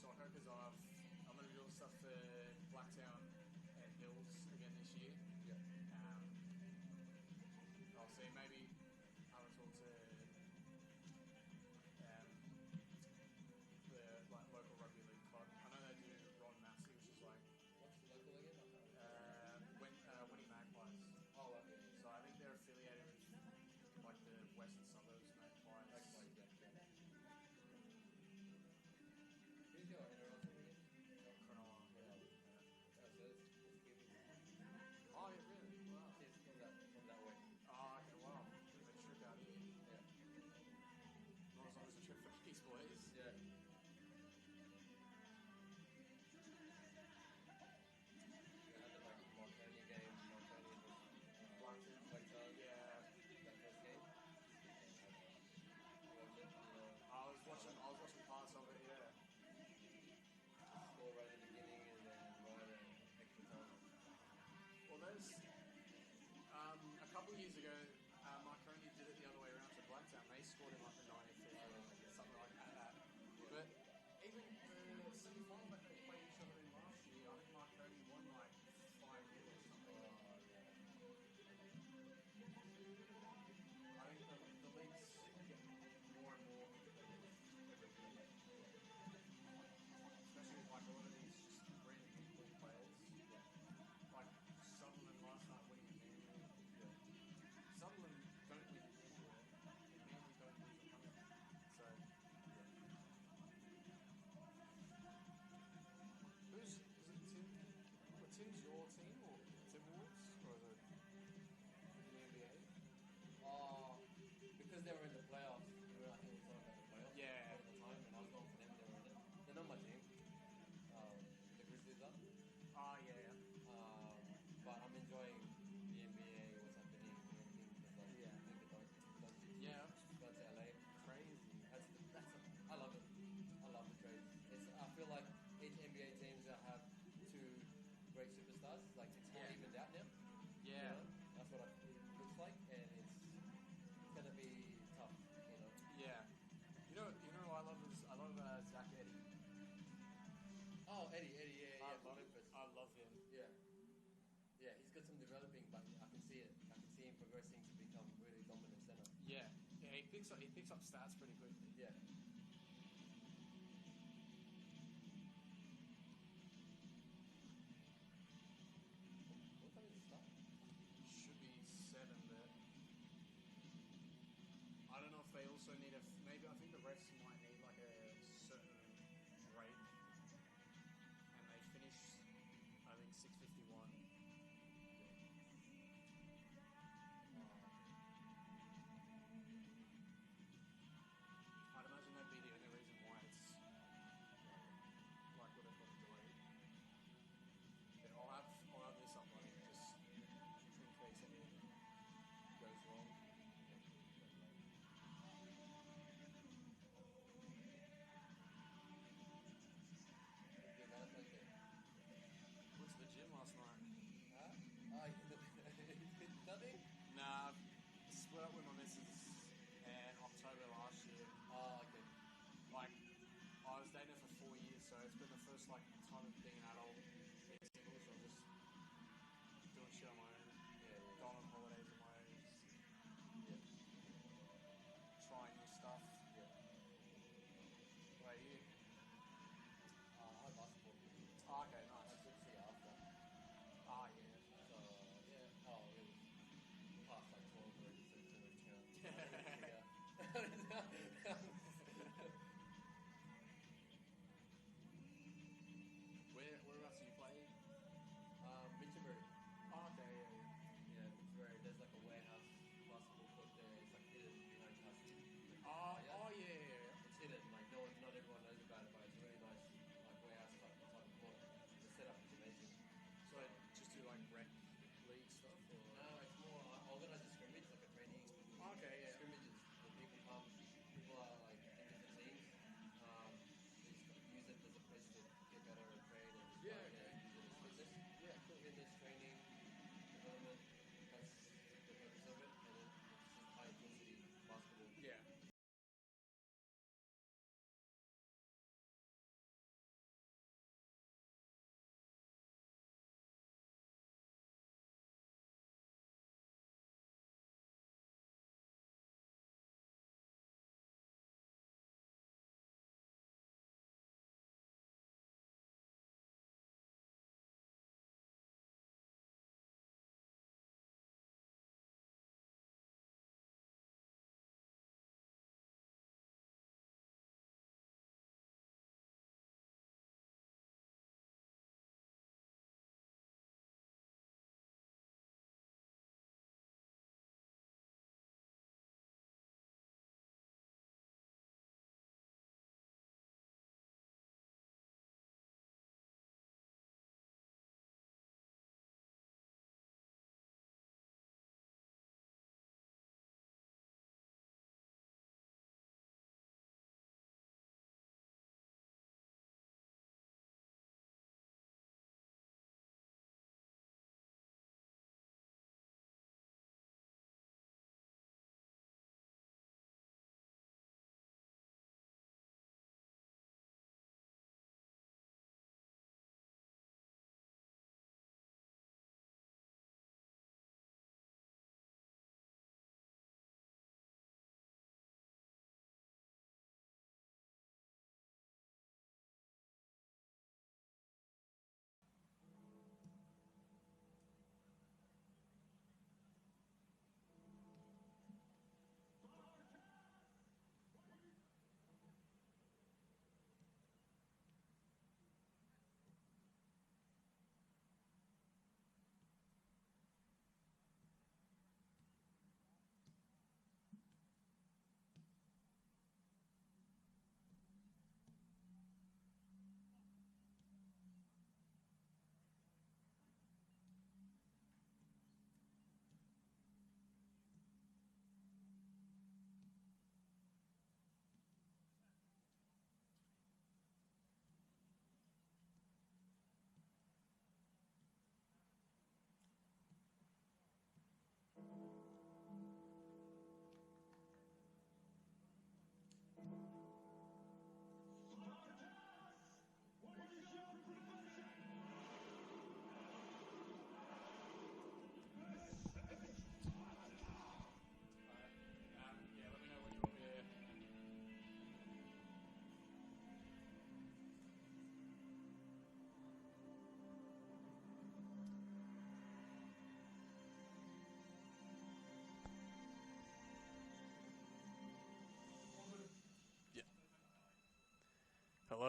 soccer because I'm going to be doing stuff for Blacktown and Hills again this year. Yeah. I'll see. Maybe I will talk to the local rugby league club. I know they do Ron Massey, which is like What's the local again? Winning Magpies. Oh, okay. So I think they're affiliated with like the Western Suburbs Magpies. Who's your NRL team again? Cronulla. Yeah. Oh, so it's giving. Oh, yeah, really? Wow. It's from that way. Oh, okay, wow. Bit of a trip out here. Yeah. Not as long as a trip for these boys. Yeah. We had the Marconi game. Marconi was Blacktown. Yeah. That first game. I was watching parts of it, yeah. Score right in the beginning and then right at extra time. Well, there's a couple of years ago, Marconi did it the other way around to Blacktown. They scored in like the 90th or something like that. But even the semi-final that they played each other in last year, I think Marconi won like 5-0 or something. I think the league's getting more and more competitive every year. Especially with like a lot of these just brand new players. Like Sutherland last night winning a Manly. Sutherland don't win anywhere, and Manly don't lose a hundred. So, is it Tim? Well, Tim's your team or Timberwolves, or is it in the NBA? Because they were in the playoffs. I think we were talking about the playoffs. Yeah. At the time, and I was going for them. They were in it. They're not my team. The Grizzlies are. Oh, yeah. But I'm enjoying the NBA, what's happening, everything. Yeah. Yeah. Go to LA. Crazy. I love it. I love the trade. I feel like each NBA teams that have two great superstars, like it's all evened out now. Yeah. You know? That's what it looks like, and it's gonna be tough. You know. Yeah. You know who I love Zach Eddy. Oh, Eddie, yeah. I love him. Yeah, he's got some developing, but I can see it. I can see him progressing to become really dominant center. Yeah, he picks up stats pretty quickly. Yeah. What time is it start? Should be 7 there. I don't know if they also need maybe I think the refs might need like a certain break, and they finished I think 6:51. I'd imagine that'd be the only reason why it's like what they've got to delay. Yeah, I'll have this up running just in case anything goes wrong. Went to the gym last night. Huh? Nothing? Nah, I split up with my missus in October last year. Oh, okay. Like, I was dating her for 4 years, so it's been the first like time of being an adult, being single, so I'm just doing shit on my own. Going on holidays on my own. Trying new stuff. What about you? I have basketball. Oh, okay, nice. I took see after. Ah, yeah. So, yeah. Oh, it was past like 12 already, so it's going to count. Where else do you play? Mitchellbury. Oh, okay, yeah.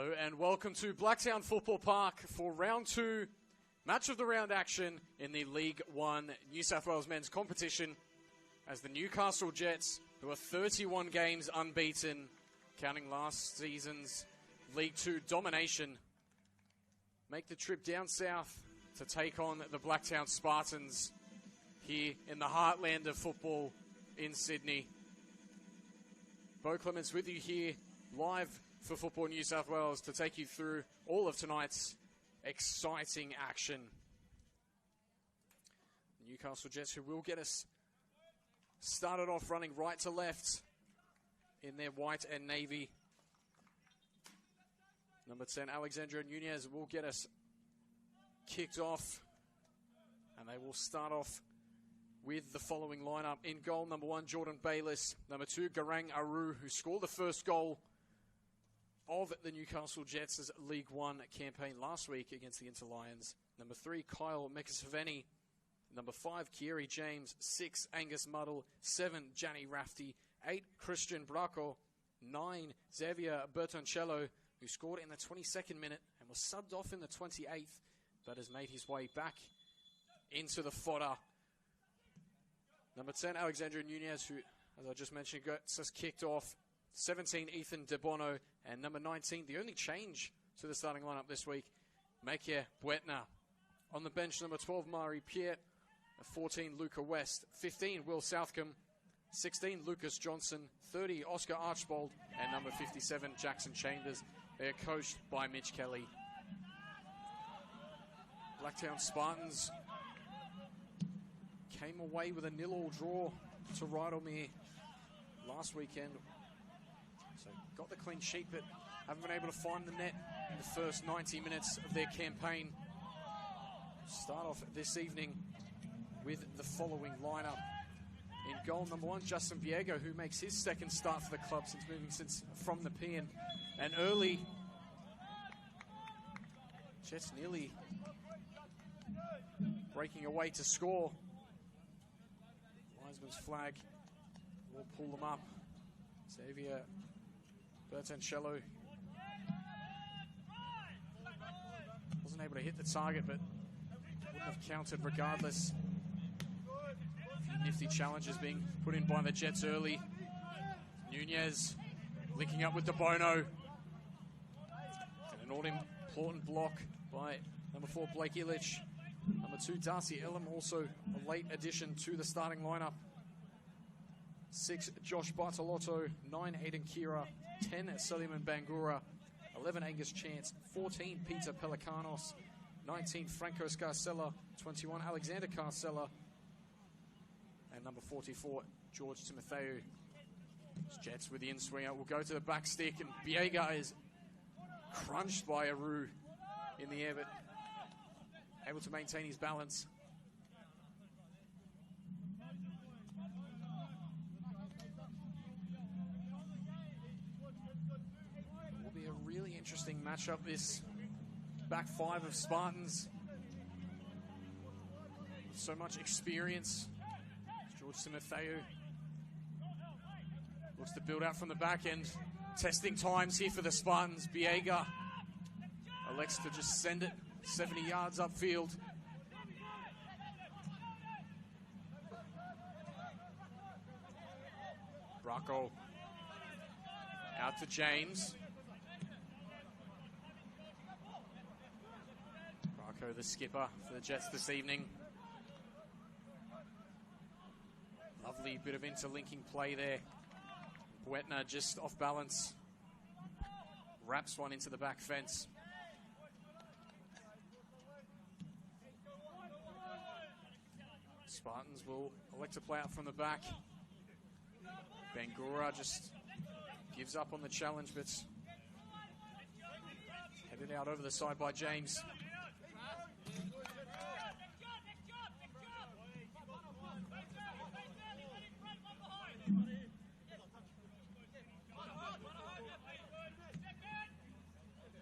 Hello and welcome to Blacktown Football Park for round 2, match of the round action in the League 1 New South Wales men's competition as the Newcastle Jets, who are 31 games unbeaten, counting last season's League 2 domination, make the trip down south to take on the Blacktown Spartans here in the heartland of football in Sydney. Bo Clements with you here live for Football New South Wales to take you through all of tonight's exciting action. The Newcastle Jets, who will get us started off running right to left in their white and navy. Number 10, Alexandra Nunez, will get us kicked off, and they will start off with the following lineup. In goal, number 1, Jordan Bayliss. Number 2, Garang Aru, who scored the first goal of the Newcastle Jets' League 1 campaign last week against the Inter Lions. Number 3, Kyle Mekasaveni. Number 5, Kieri James. 6, Angus Muddle. 7, Gianni Rafti. 8, Christian Bracco. 9, Xavier Bertoncello, who scored in the 22nd minute and was subbed off in the 28th, but has made his way back into the fodder. Number 10, Alexandra Nunez, who, as I just mentioned, gets us kicked off. 17, Ethan DeBono. And number 19, the only change to the starting lineup this week, Makia Buetna. On the bench, number 12, Mari Piet. 14, Luca West. 15, Will Southcombe. 16, Lucas Johnson. 30, Oscar Archbold. And number 57, Jackson Chambers. They are coached by Mitch Kelly. Blacktown Spartans came away with a 0-0 draw to Rydalmere last weekend. So got the clean sheet, but haven't been able to find the net in the first 90 minutes of their campaign. Start off this evening with the following lineup. In goal, number 1, Justin Viego, who makes his second start for the club since moving from the Nepean. And early, Jets nearly breaking away to score. Wiseman's flag will pull them up. Xavier Bertoncello wasn't able to hit the target, but wouldn't have counted regardless. A few nifty challenges being put in by the Jets early. Nunez linking up with DeBono. And an all-important block by number 4, Blake Illich. Number 2, Darcy Elam, also a late addition to the starting lineup. 6, Josh Bartolotto. 9, Aidan Kira. 10, Suleiman Bangura. 11, Angus Chance. 14, Peter Pelikanos. 19, Franco Scarcella. 21, Alexander Carcella. And number 44, George Timotheu. Jets with the in-swinger will go to the back stick, and Biega is crunched by Aru in the air, but able to maintain his balance. It will be a really interesting matchup, this back five of Spartans. With so much experience. George Timotheu looks to build out from the back end. Testing times here for the Spartans. Biega elects to just send it 70 yards upfield. Bracco out to James. Bracco, the skipper for the Jets this evening. Lovely bit of interlinking play there. Buetna just off balance. Wraps one into the back fence. Spartans will elect to play out from the back. Bangura just gives up on the challenge, but headed out over the side by James.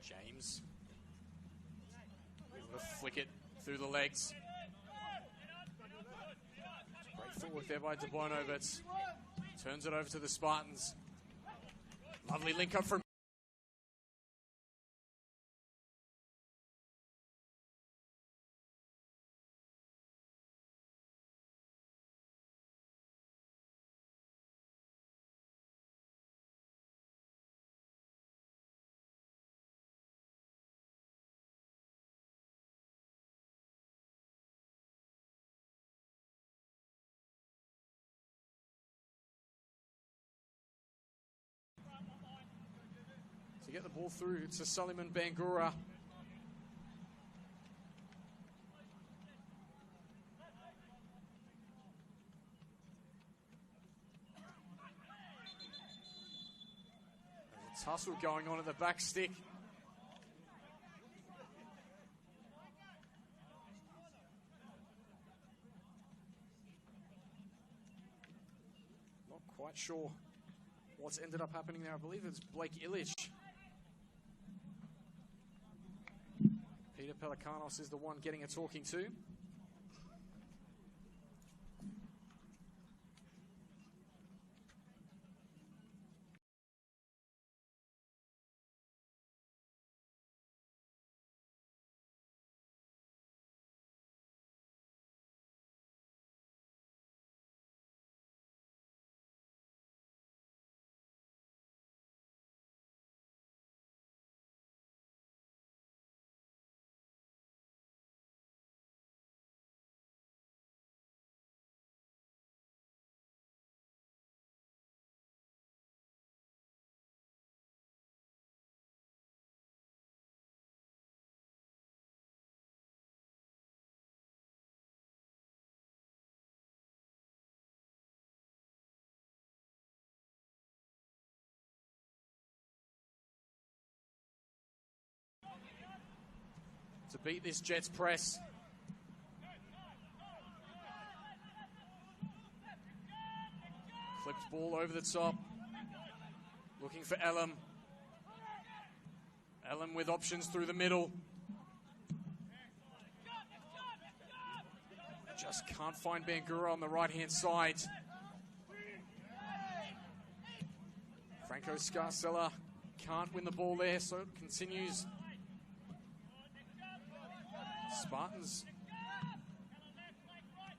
James able to flick it through the legs. Great footwork there by DeBono, but turns it over to the Spartans. Lovely link up from to get the ball through to Suleiman Bangura. There's a tussle going on at the back stick. Not quite sure what's ended up happening there. I believe it's Blake Illich. Peter Pelikanos is the one getting a talking to. To beat this Jets press. Flipped ball over the top. Looking for Elam. Elam with options through the middle. Just can't find Bangura on the right-hand side. Franco Scarcella can't win the ball there, so it continues. Spartans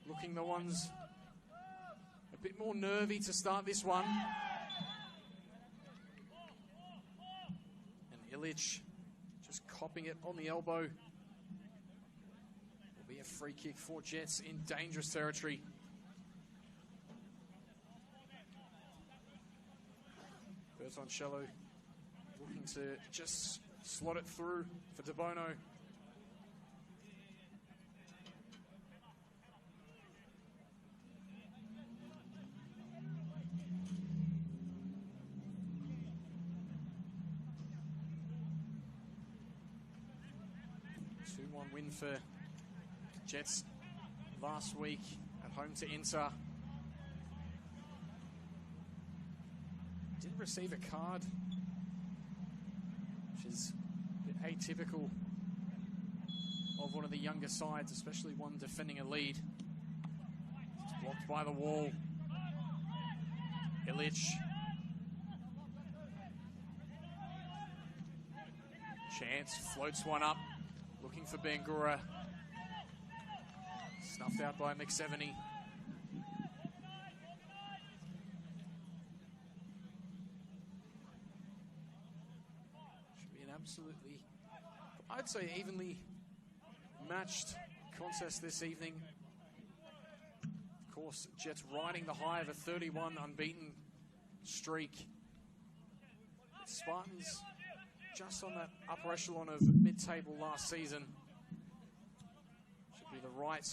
looking the ones a bit more nervy to start this one. And Illich just copping it on the elbow. Will be a free kick for Jets in dangerous territory. Bertoncello looking to just slot it through for De Bono. 2-1 win for Jets last week at home to Inter. Didn't receive a card, which is a bit atypical of one of the younger sides, especially one defending a lead. It's blocked by the wall. Illich. Chance floats one up, looking for Bangura. Snuffed out by McSeveny. Should be an absolutely, I'd say, evenly matched contest this evening. Of course, Jets riding the high of a 31 unbeaten streak. Spartans just on that upper echelon of mid-table last season. Should be the right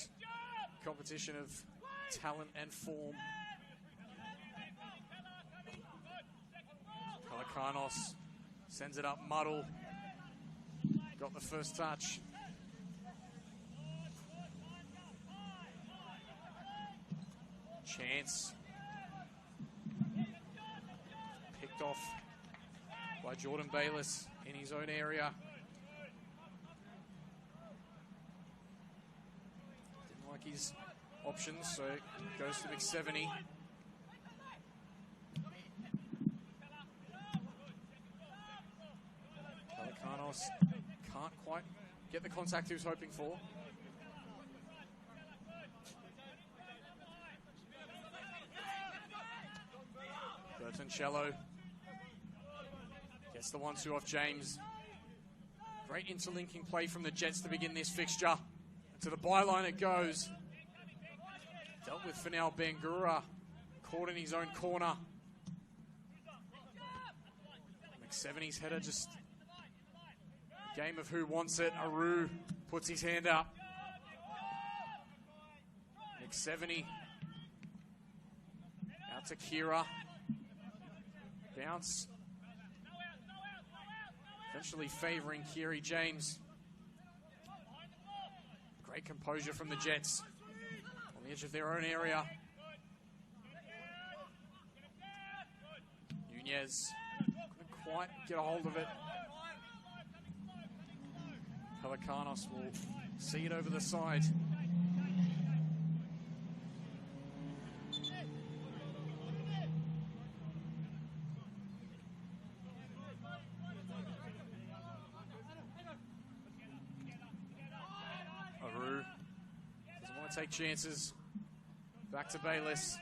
competition of talent and form. Pelikanos sends it up, Muddle. Got the first touch. Chance. Picked off by Jordan Bayless in his own area. Didn't like his options, so goes to McSeveny. Pelikanos can't quite get the contact he was hoping for. Bertoncello gets the 1-2 off James. Great interlinking play from the Jets to begin this fixture. To the byline it goes. Dealt with for now Bangura. Caught in his own corner. McSeveno's header just a game of who wants it. Aru puts his hand up. McSeveno out to Kira. Bounce. Eventually favouring Kiri James. Great composure from the Jets on the edge of their own area. Nunez couldn't quite get a hold of it. Pelicanos will see it over the side. Aru doesn't want to take chances. Back to Bayless.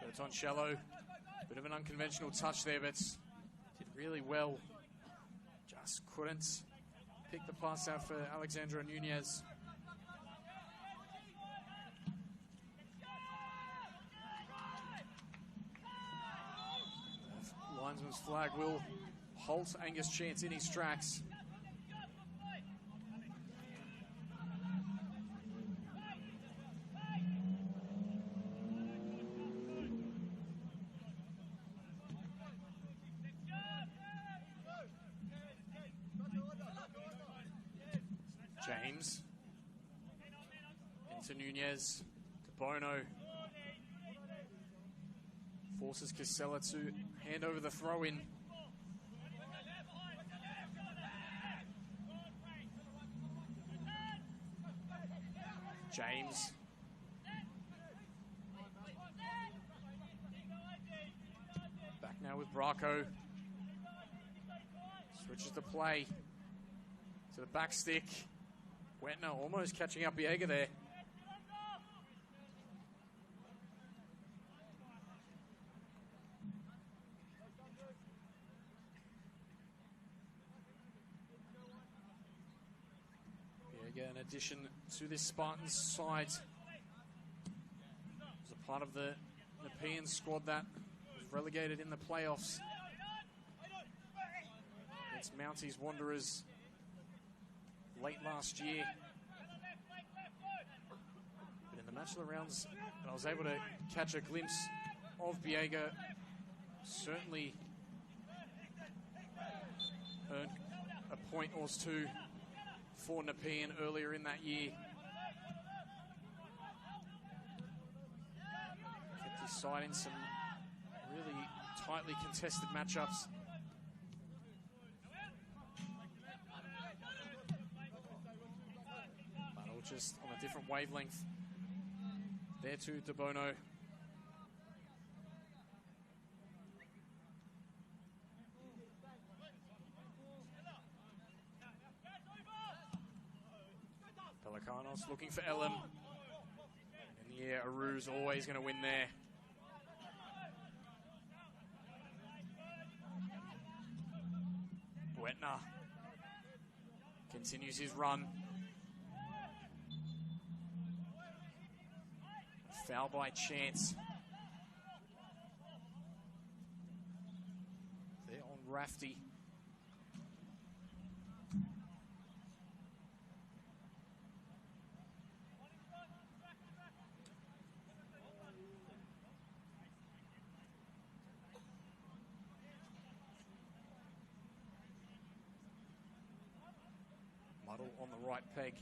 Bertoncello, bit of an unconventional touch there, but did really well. Just couldn't pick the pass out for Alexandra Nunez. The linesman's flag will halt Angus Chance in his tracks. James into Nunez to Bono. Forces Casella to hand over the throw-in. James. Back now with Bracco. Switches the play to the back stick. Wetner almost catching up Biega there. Biega, in addition to this Spartans side, was a part of the Nepean squad that was relegated in the playoffs against Mounties Wanderers late last year. But in the match of the rounds, I was able to catch a glimpse of Biega. Certainly earned a point or two for Nepean earlier in that year. Kept his side in some really tightly contested matchups. Just on a different wavelength there to De Bono. Pelicanos looking for Elam. In the air, Aru's always going to win there. Wetner continues his run. Foul by Chance. They're on Rafty. Muddle on the right peg.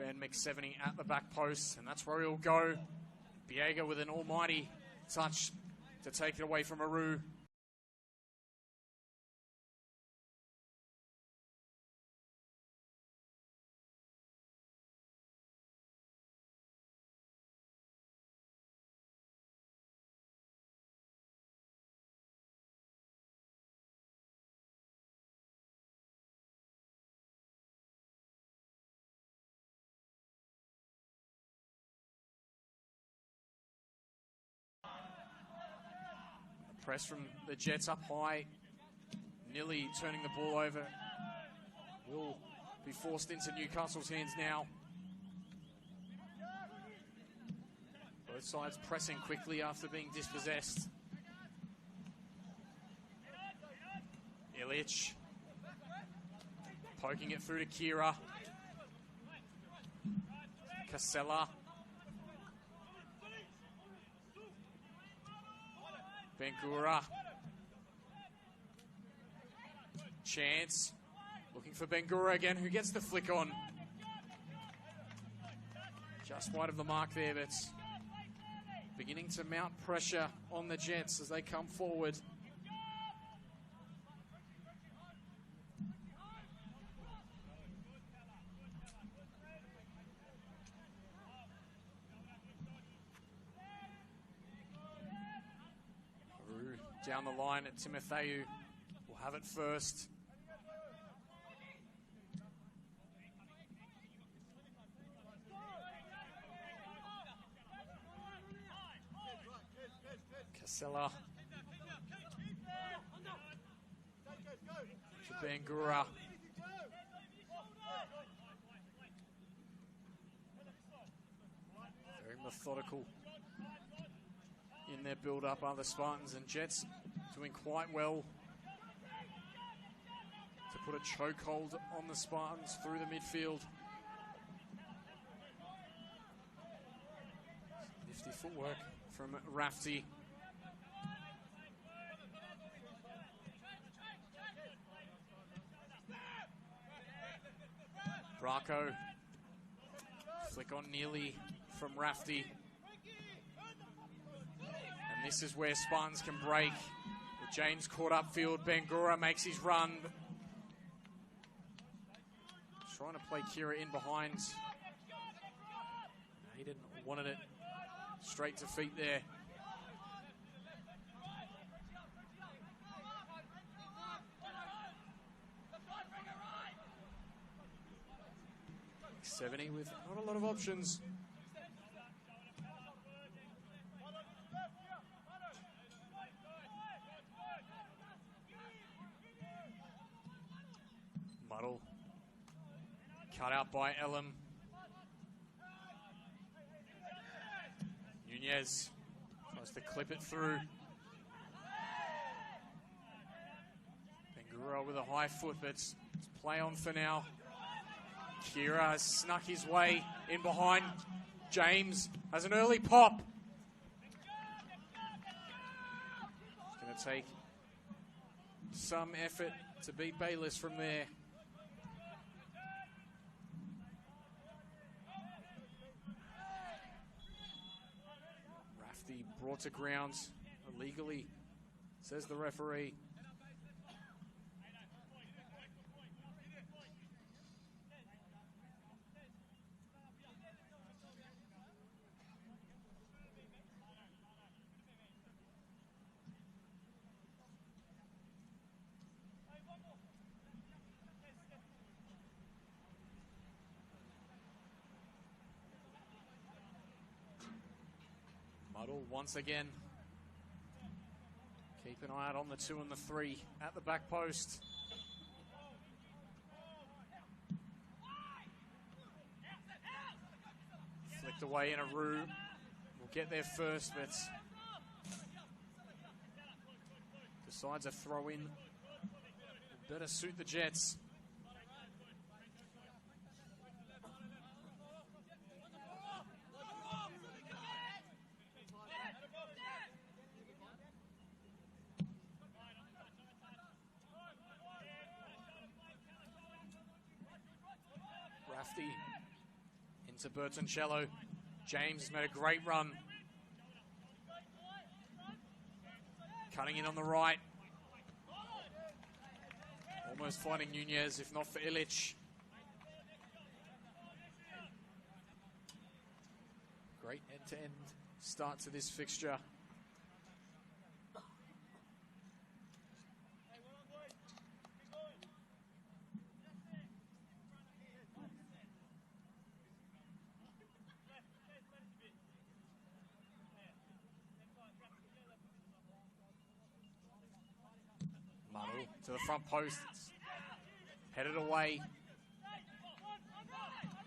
And McSeveno at the back post, and that's where he'll go. Biega with an almighty touch to take it away from Aru. Press from the Jets up high, nearly turning the ball over. Will be forced into Newcastle's hands now. Both sides pressing quickly after being dispossessed. Ilic poking it through to Kira. Casella. Bengura. Chance. Looking for Bengura again, who gets the flick on. Just wide of the mark there, but beginning to mount pressure on the Jets as they come forward. Down the line at Timotheu will have it first. Casella to Bengura. Very methodical in their build-up are the Spartans, and Jets doing quite well to put a chokehold on the Spartans through the midfield. Nifty footwork from Rafty. Braco. Flick on nearly from Rafty. And this is where Spartans can break. With James caught upfield, Bengura makes his run. Trying to play Kira in behind. He didn't wanted it straight to feet there. .70 with not a lot of options. Muddle. Cut out by Elam. Nunez tries to clip it through. Bengura with a high foot, but it's play on for now. Kira has snuck his way in behind. James has an early pop. It's going to take some effort to beat Bayless from there. Rafty brought to ground illegally, says the referee. Muddle once again. Keep an eye out on the 2 and the 3 at the back post. Flicked away in a Roo. Will get there first, but decides a throw in. Better suit the Jets. Rafty into Bertoncello. James has made a great run. Cutting in on the right. Almost finding Nunez, if not for Ilic. Great end-to-end start to this fixture. Muddle to the front post. Headed away.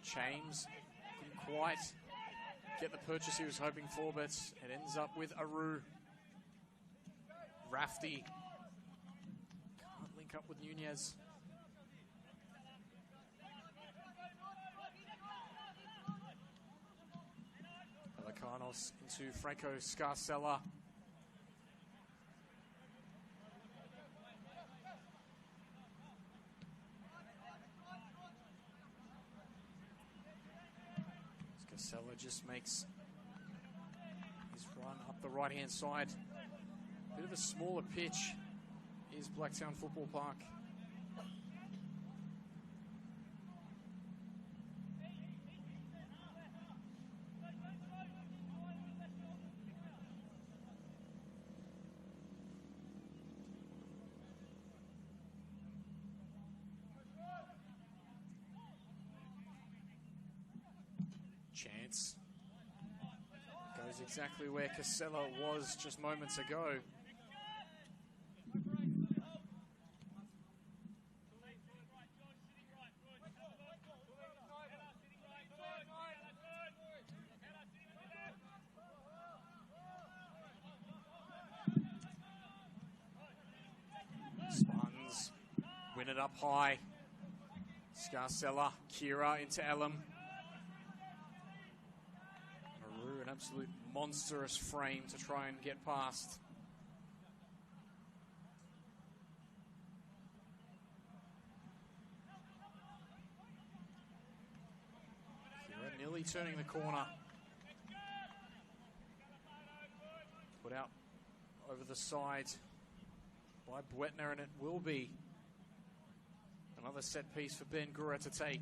James couldn't quite get the purchase he was hoping for, but it ends up with Aru. Rafty can't link up with Nunez. Pelicanos into Franco Scarcella. Scarcella just makes his run up the right-hand side. Bit of a smaller pitch is Blacktown Football Park. Chance goes exactly where Casella was just moments ago. Spartans win it up high. Scarcella, Kira into Elam. Maru, an absolute monstrous frame to try and get past. Kira nearly turning the corner. Put out over the side by Buetner, and it will be another set piece for Ben Gura to take.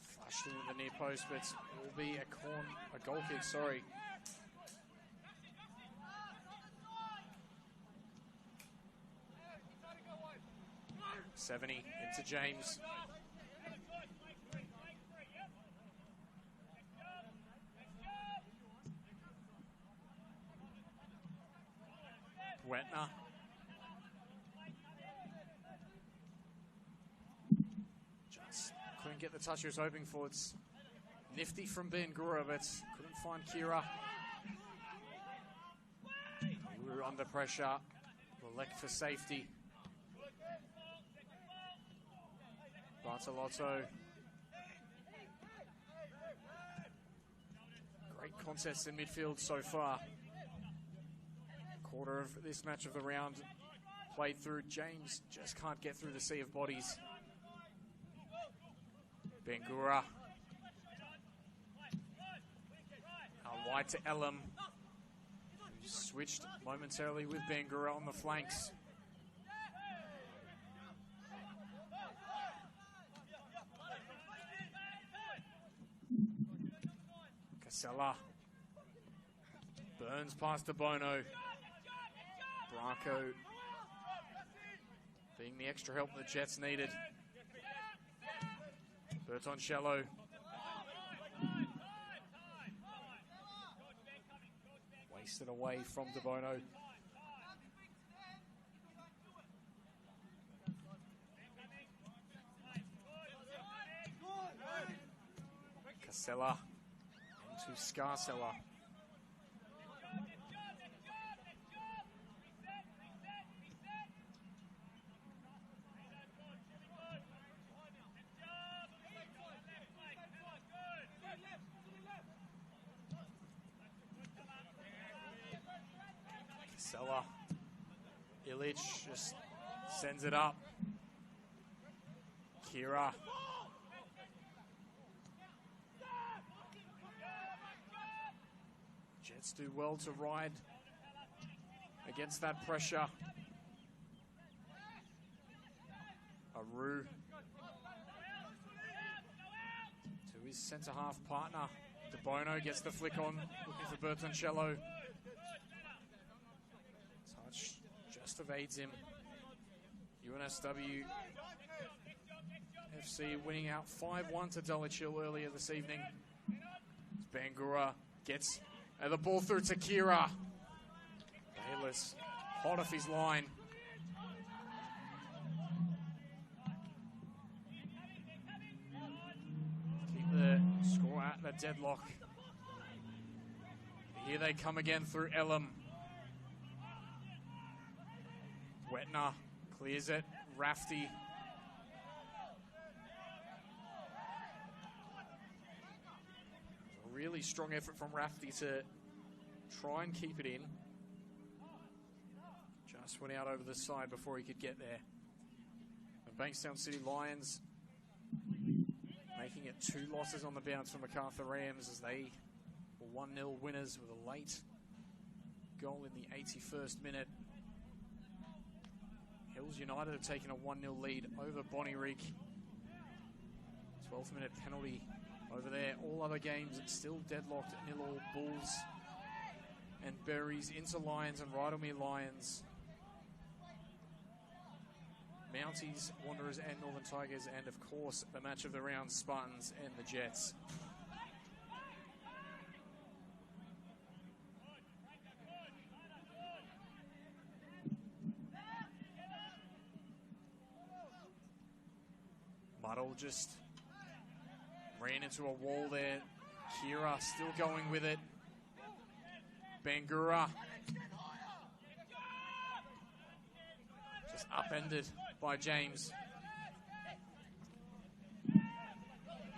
Flashed into the near post, but it will be a goal kick, sorry. Seveny into James. Buetner. Just couldn't get the touch he was hoping for. It's nifty from Ben Gura, but couldn't find Kira. We were under pressure. Lelek for safety. Bartolotto. Great contest in midfield so far. Quarter of this match of the round played through. James just can't get through the sea of bodies. Ben Gura. Now wide to Elam, who switched momentarily with Ben Gura on the flanks. Casella. Burns past to Bono. Branco being the extra help the Jets needed. Bertoncello. Wasted away from De Bono. Casella. To Scarcella. Casella. Illich just sends it up. Kira. Jets do well to ride against that pressure. Aru to his centre-half partner. De Bono gets the flick on, looking for Bertoncello. Touch just evades him. UNSW FC FC winning out 5-1 to Dulwich Hill earlier this evening. Bangura gets the ball through to Kira. Bayless hot off his line. Keep the score at the deadlock. Here they come again through Elam. Wetner clears it. Rafty. A really strong effort from Rafty to try and keep it in. Just went out over the side before he could get there. The Bankstown City Lions making it 2 losses on the bounce for Macarthur Rams as they were 1-0 winners with a late goal in the 81st minute. Hills United have taken a 1-0 lead over Bonnyrigg. 12th minute penalty over there. All other games still deadlocked at 0-0. Bulls and Berries into Lions and Rydalmere Lions. Mounties, Wanderers and Northern Tigers, and of course the match of the round, Spartans and the Jets. Muddle just ran into a wall there. Kira still going with it. Bangura just upended by James.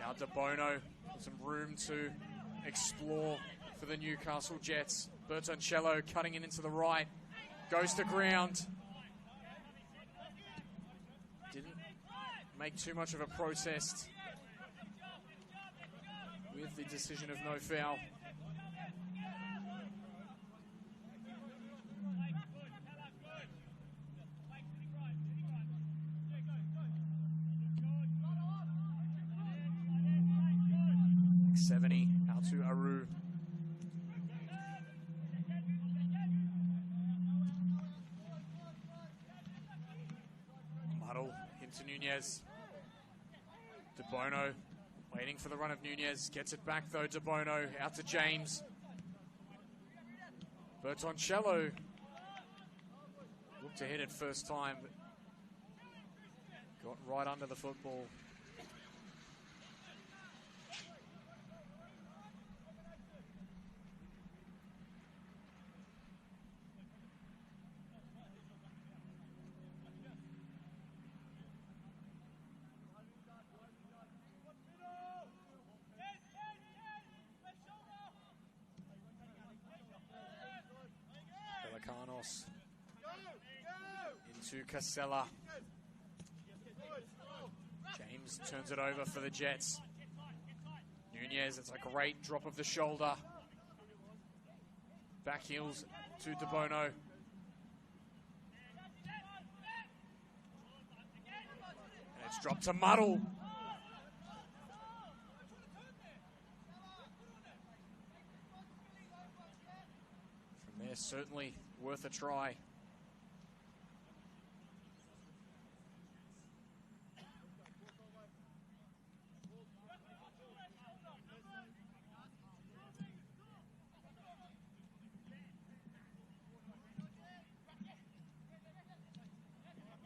Now DeBono with some room to explore for the Newcastle Jets. Bertoncello cutting it into the right. Goes to ground. Didn't make too much of a protest with the decision of no foul. Out to Aru. Muddle into Nunez. DeBono waiting for the run of Nunez. Gets it back though, DeBono. Out to James. Bertoncello looked ahead at first time, but got right under the football. Into Casella. James turns it over for the Jets. Nunez, it's a great drop of the shoulder. Back heels to DeBono. And it's dropped to Muddle. From there, certainly worth a try.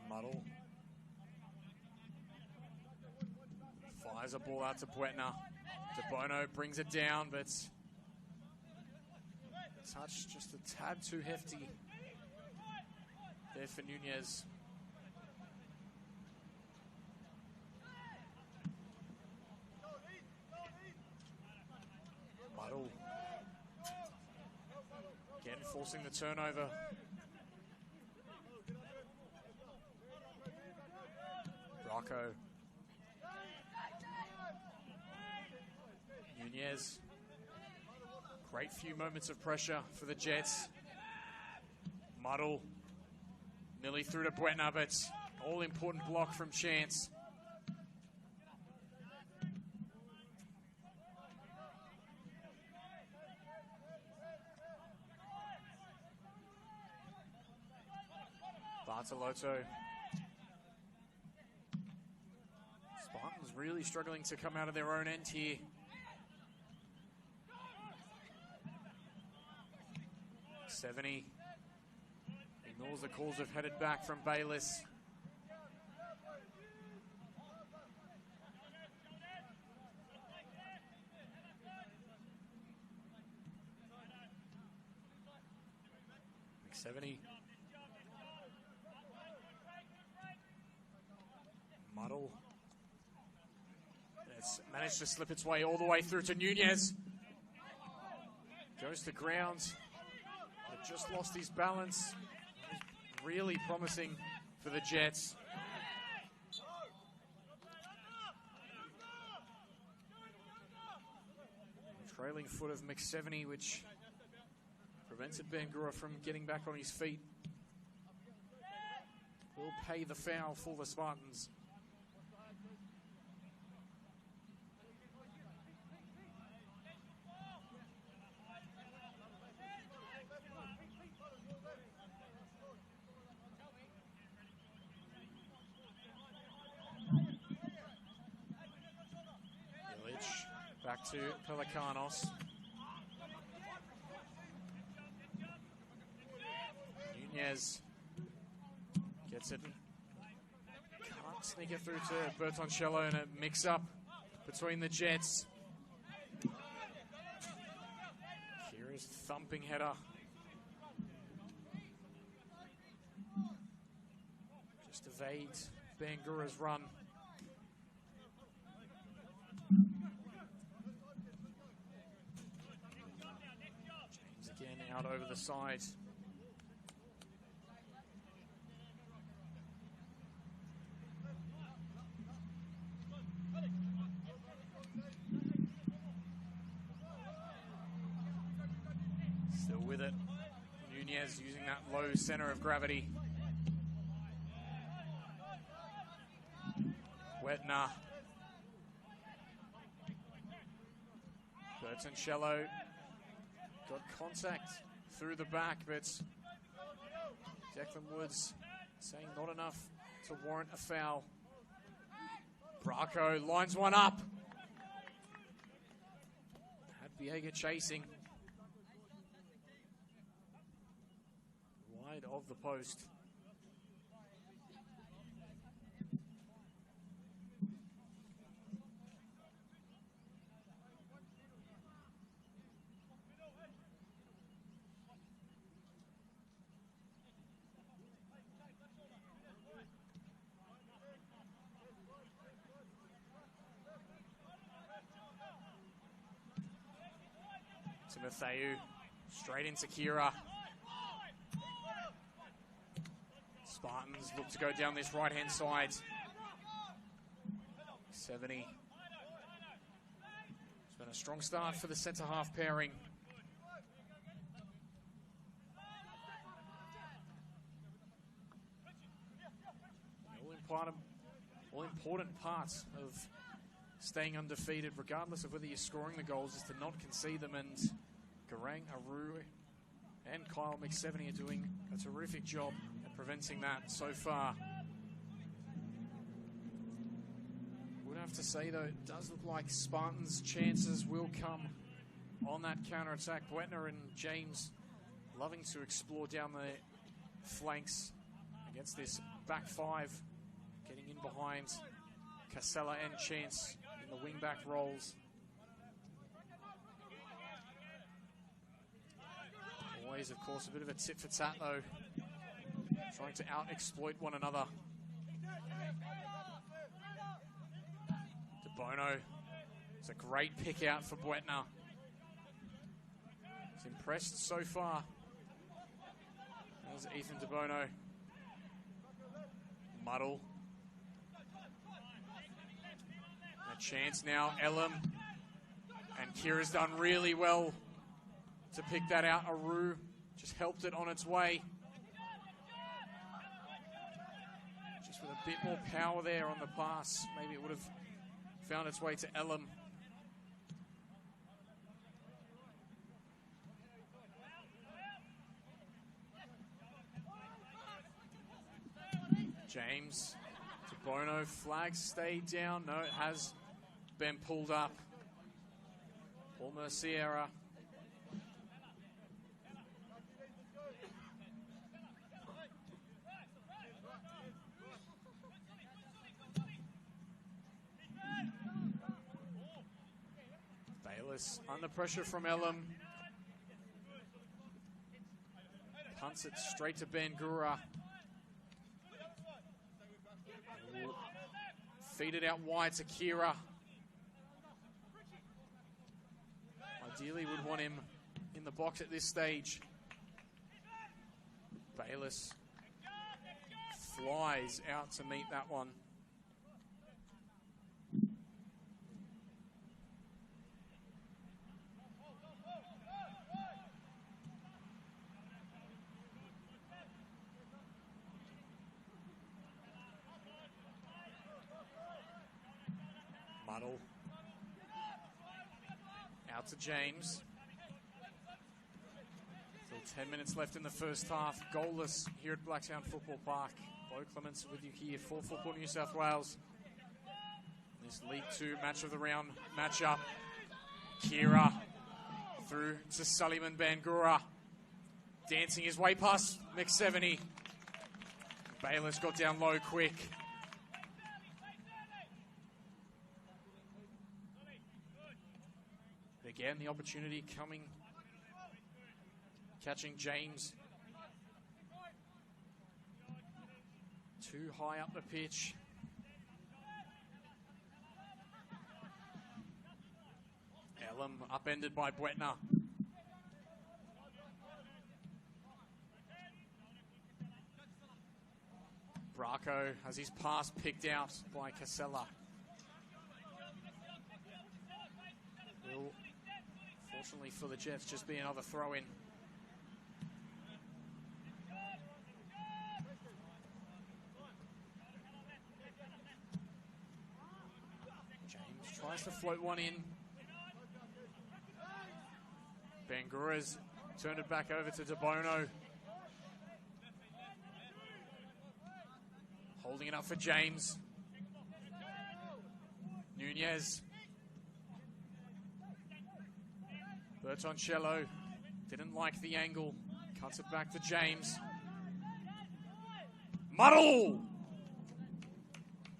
Muddle fires a ball out to Buetna. DeBono brings it down, but touch just a tad too hefty there for Nunez. Muddle again forcing the turnover. Rocco. Nunez. Great few moments of pressure for the Jets. Muddle nearly through to Buetna, but all important block from Chance. Bartolotto. Spartans really struggling to come out of their own end here. McSeveny ignores the calls of headed back from Bayliss. McSeveny. Muddle. It's managed to slip its way all the way through to Nunez. Goes to ground. But just lost his balance. Really promising for the Jets. Trailing foot of McSeveny, which prevented Bangura from getting back on his feet. Will pay the foul for the Spartans. Back to Pelikanos. Nunez gets it. Can't sneak it through to Bertoncello, and a mix-up between the Jets. Kira's thumping header. Just evades Bangura's run. Out over the side. Still with it. Nunez using that low center of gravity. Wetner. Bertoncello. Got contact through the back, but Declan Woods saying not enough to warrant a foul. Braco lines one up. Had Viega chasing. Wide of the post. Matthew, straight into Kira. Spartans look to go down this right-hand side. 70. It's been a strong start for the centre-half pairing. All important parts of staying undefeated, regardless of whether you're scoring the goals, is to not concede them, and Garang, Aru, and Kyle McSeveny are doing a terrific job at preventing that so far. Would have to say, though, it does look like Spartans' chances will come on that counter-attack. Buetner and James loving to explore down the flanks against this back five, getting in behind Casella and Chance in the wing-back roles. Always, of course, a bit of a tit-for-tat, though. Trying to out-exploit one another. DeBono. It's a great pick out for Buetner. He's impressed so far. There's Ethan DeBono. Muddle. A chance now, Elam. And Kira's done really well to pick that out. Aru just helped it on its way. Just with a bit more power there on the pass. Maybe it would have found its way to Elam. James to Bono flag stayed down. No, it has been pulled up. Paul Merciera. Bayless under pressure from Elam. Punts it straight to Bangura. Feed it out wide to Kira. Ideally would want him in the box at this stage. Bayless flies out to meet that one. Muddle. Out to James. Still 10 minutes left in the first half. Goalless here at Blacktown Football Park. Bo Clements with you here for Football New South Wales. This League 2 match of the round matchup. Kira through to Suleiman Bangura. Dancing his way past McSeveny. Bayless got down low quick. Again, the opportunity coming, catching James. Too high up the pitch. Elam upended by Buetner. Bracco has his pass picked out by Casella. Will, fortunately for the Jets, just be another throw-in. James tries to float one in. Bangura's turned it back over to DeBono. Holding it up for James. Nunez. Bertoncello didn't like the angle. Cuts it back to James. Muddle!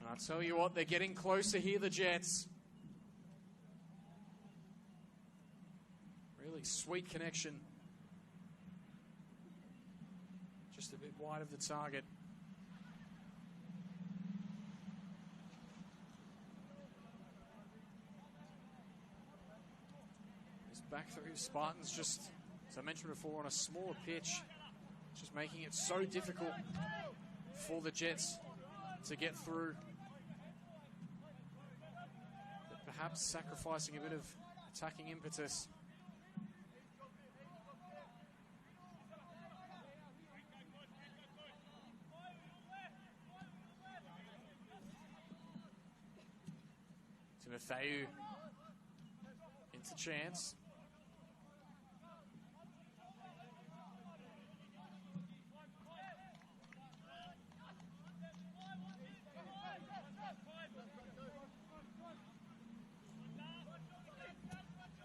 And I'll tell you what, they're getting closer here, the Jets. Really sweet connection. Just a bit wide of the target. Back through Spartans, just as I mentioned before, on a smaller pitch, just making it so difficult for the Jets to get through. But perhaps sacrificing a bit of attacking impetus. Timotheu into chance.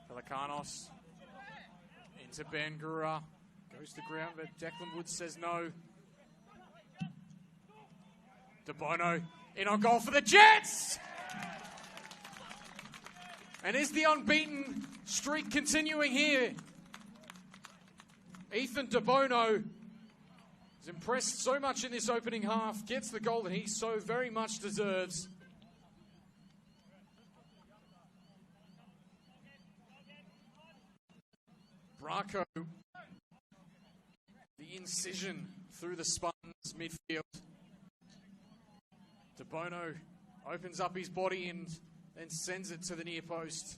Pelicanos into Bangura, goes to ground, but Declan Woods says no. DeBono in on goal for the Jets! And is the unbeaten streak continuing here? Ethan DeBono has impressed so much in this opening half, gets the goal that he so very much deserves. Bracco, the incision through the Spartans midfield. DeBono opens up his body and then sends it to the near post.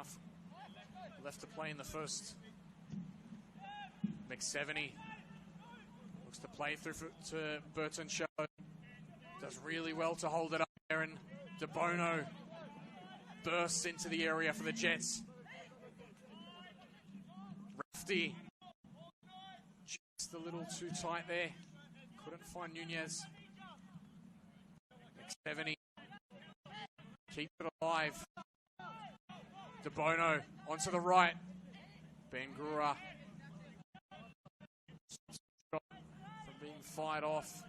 half left to play in the first. McSeveny looks to play through to Burton Show. Does really well to hold it up there, and DeBono bursts into the area for the Jets. Rafty just a little too tight there. Couldn't find Nunez. McSeveny keep it alive. DeBono onto the right. Bangura from being fired off.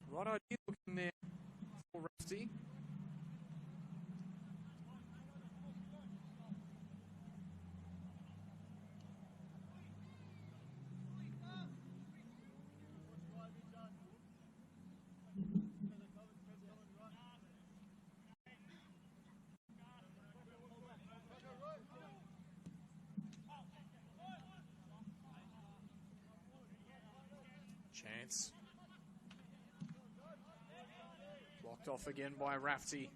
Right idea looking there for Rafty. Chance. Blocked off again by Rafty.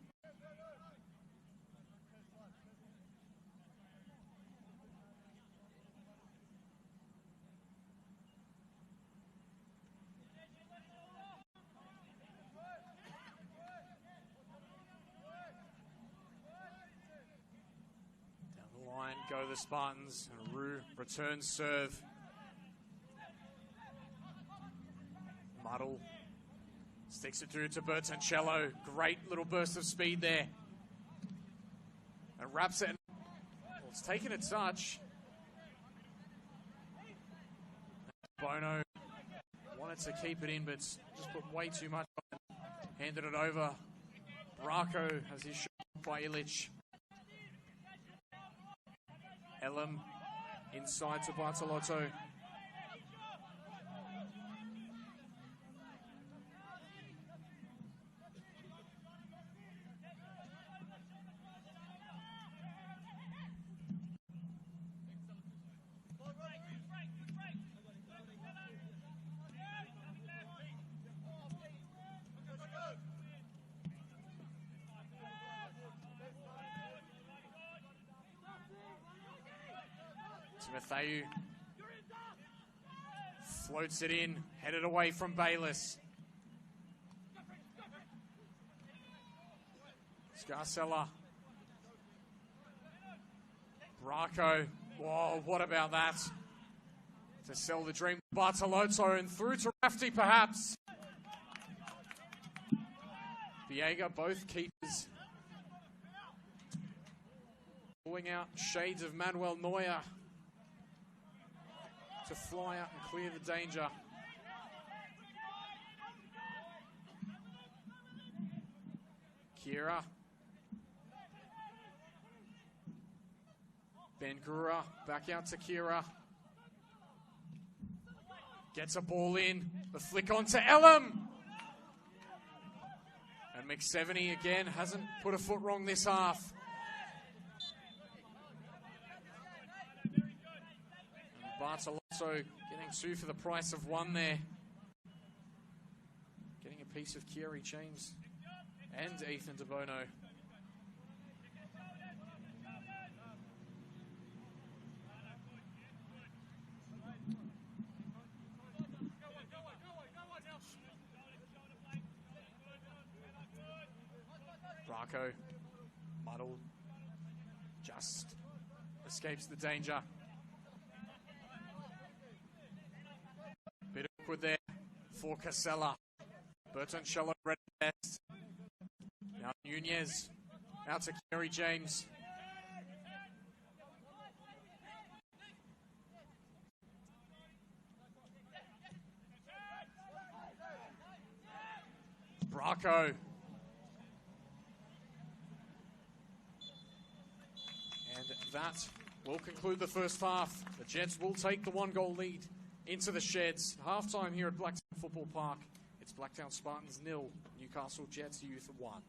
Down the line go the Spartans, and Rue returns serve. Muddle sticks it through to Bertoncello. Great little burst of speed there. And wraps it. Well, it's taken a touch. Bono wanted to keep it in, but just put way too much on it. Handed it over. Bracco has his shot by Illich. Elam inside to Bartolotto. Matthew floats it in, headed away from Bayless. Scarcella. Bracco. Whoa, what about that? To sell the dream. Bartolotto and through to Rafty perhaps. Viega, both keepers. Pulling out shades of Manuel Neuer to fly out and clear the danger. Kira. Bangura back out to Kira. Gets a ball in. The flick on to Elam. And McSeveny again hasn't put a foot wrong this half. Bartolotto getting two for the price of one there. Getting a piece of Kiri Chains and Ethan DeBono. Bracco, muddled, just escapes the danger. Bit awkward there for Casella. Bertoncello red best. Now Nunez out to Kerry James. Bracco. And that will conclude the first half. The Jets will take the 1-goal lead into the sheds. Halftime here at Blacktown Football Park. It's Blacktown Spartans 0, Newcastle Jets Youth 1.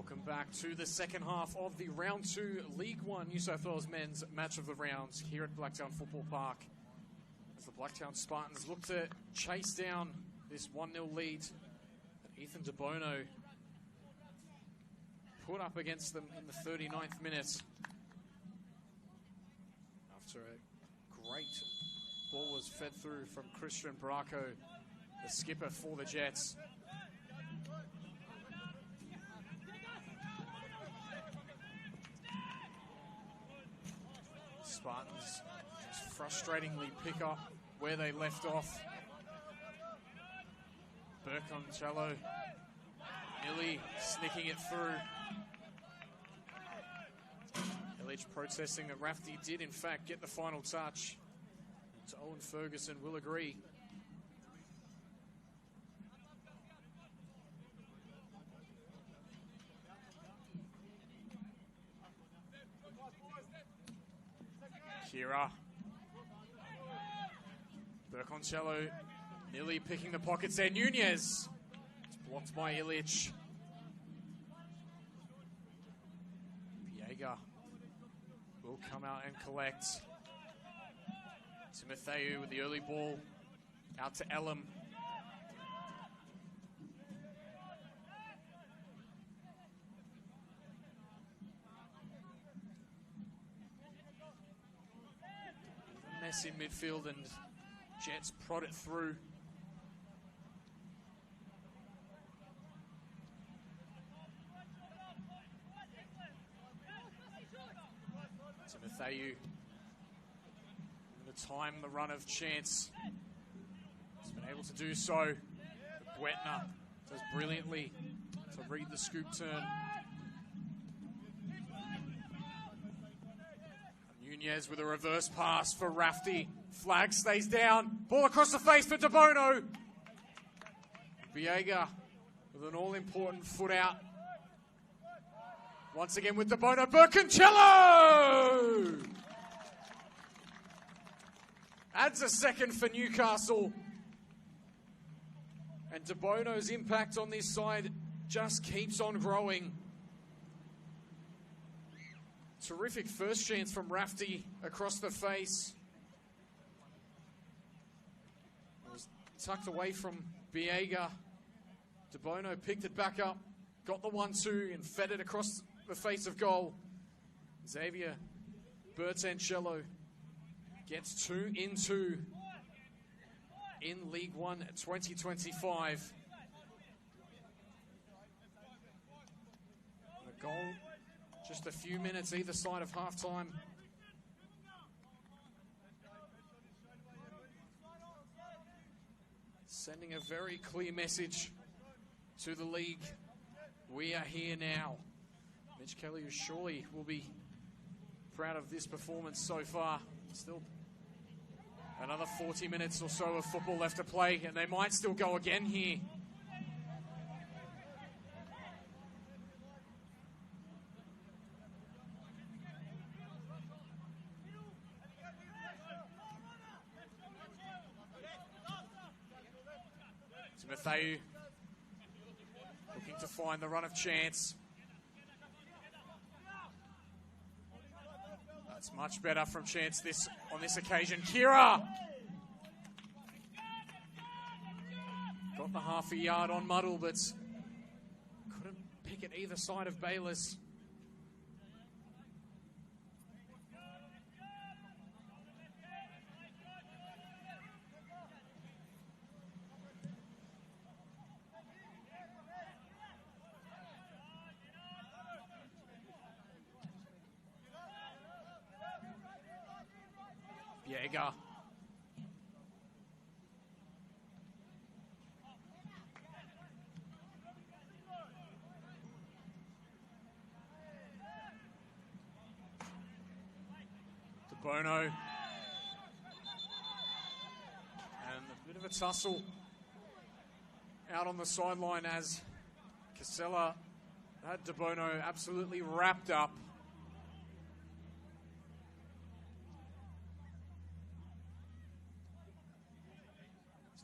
Welcome back to the second half of the Round 2 League 1 New South Wales Men's Match of the Round here at Blacktown Football Park. As the Blacktown Spartans look to chase down this 1-0 lead that Ethan De Bono put up against them in the 39th minute. After a great ball was fed through from Christian Braco, the skipper for the Jets. Spartans just frustratingly pick up where they left off. Burkoncello nearly sneaking it through. Illich protesting that Rafty did in fact get the final touch. So Owen Ferguson will agree. Kira. Burkoncello nearly picking the pockets there. Nunez. It's blocked by Illich. Viega will come out and collect. Timotheu with the early ball. Out to Elam. Mess in midfield and Jets prod it through. Timotheu to time the run of Chance. He's been able to do so. Buetner does brilliantly to read the scoop turn. Nunez with a reverse pass for Rafty. Flag stays down. Ball across the face for De Bono. Viega with an all-important foot out. Once again with De Bono. Burkoncello! Adds a second for Newcastle. And De Bono's impact on this side just keeps on growing. Terrific first chance from Rafty across the face. It was tucked away from Viega. De Bono picked it back up, got the 1-2 and fed it across the face of goal. Xavier Burkoncello gets 2 in 2 in League 1 2025. And a goal just a few minutes either side of halftime. Sending a very clear message to the league. We are here now. Mitch Kelly surely will be proud of this performance so far. Still another 40 minutes or so of football left to play, and they might still go again here. Timotheu looking to find the run of Chance. That's much better from Chance on this occasion. Kira got the half a yard on Muddle, but couldn't pick it either side of Bayless. Viega. De Bono. And a bit of a tussle out on the sideline as Casella had De Bono absolutely wrapped up.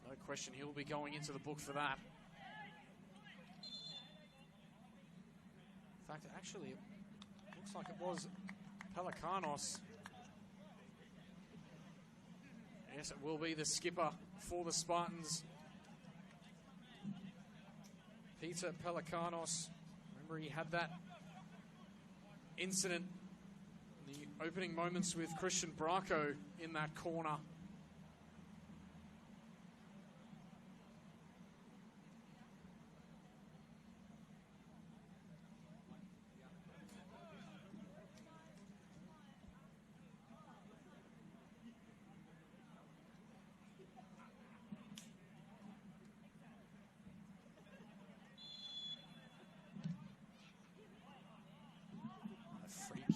No question he'll be going into the book for that. Actually, it looks like it was Pelikanos. Yes, it will be the skipper for the Spartans, Peter Pelikanos. Remember, he had that incident in the opening moments with Christian Braco in that corner.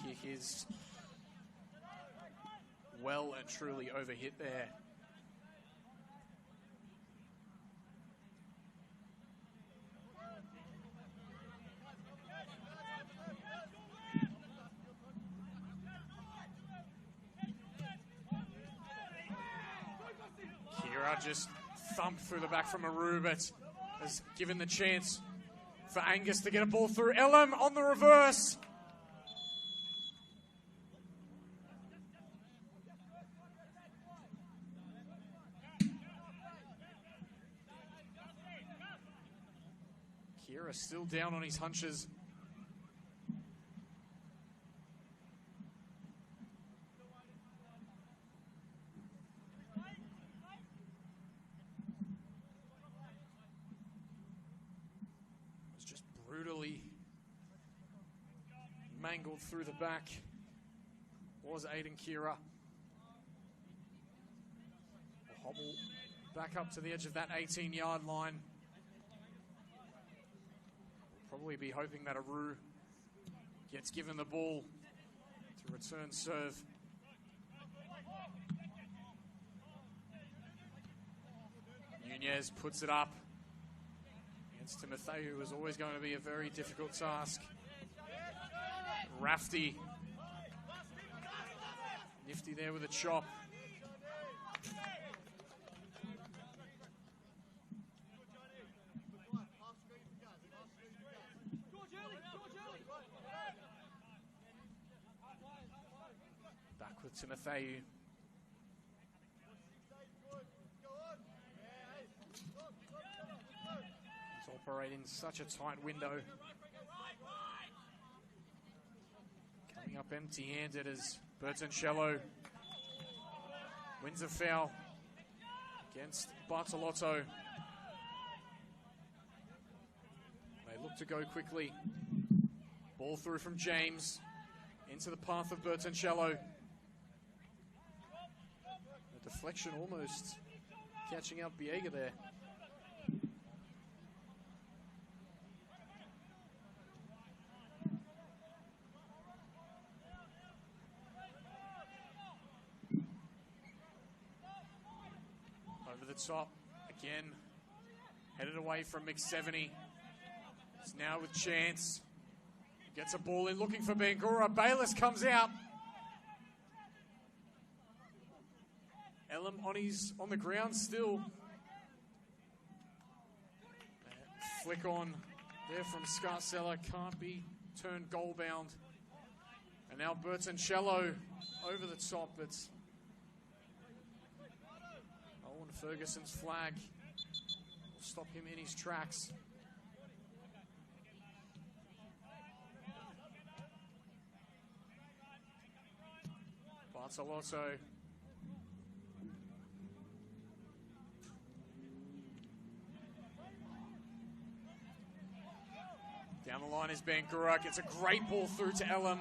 Kick is well and truly overhit there. Kira just thumped through the back from Aru, but has given the chance for Angus to get a ball through. Elam on the reverse. Kira still down on his hunches. Was just brutally mangled through the back. Was Aiden Kira. A hobble back up to the edge of that 18-yard line. Probably be hoping that Aru gets given the ball to return serve. Nunez puts it up against Timotheu, who is always going to be a very difficult task. Rafty, nifty there with a chop. Timotheu. It's operating such a tight window. Coming up empty-handed as Bertoncello wins a foul against Bartolotto. They look to go quickly. Ball through from James into the path of Bertoncello. Deflection almost catching up Biega there. Over the top again, headed away from McSeveny. It's now with chance. Gets a ball in looking for Bangura. Bayless comes out. Elam on the ground still. Flick on there from Scarcella, can't be turned goal bound. And now Bertoncello over the top. It's Owen Ferguson's flag will stop him in his tracks. Bartolotto. Down the line is Bangura. Gets a great ball through to Elam.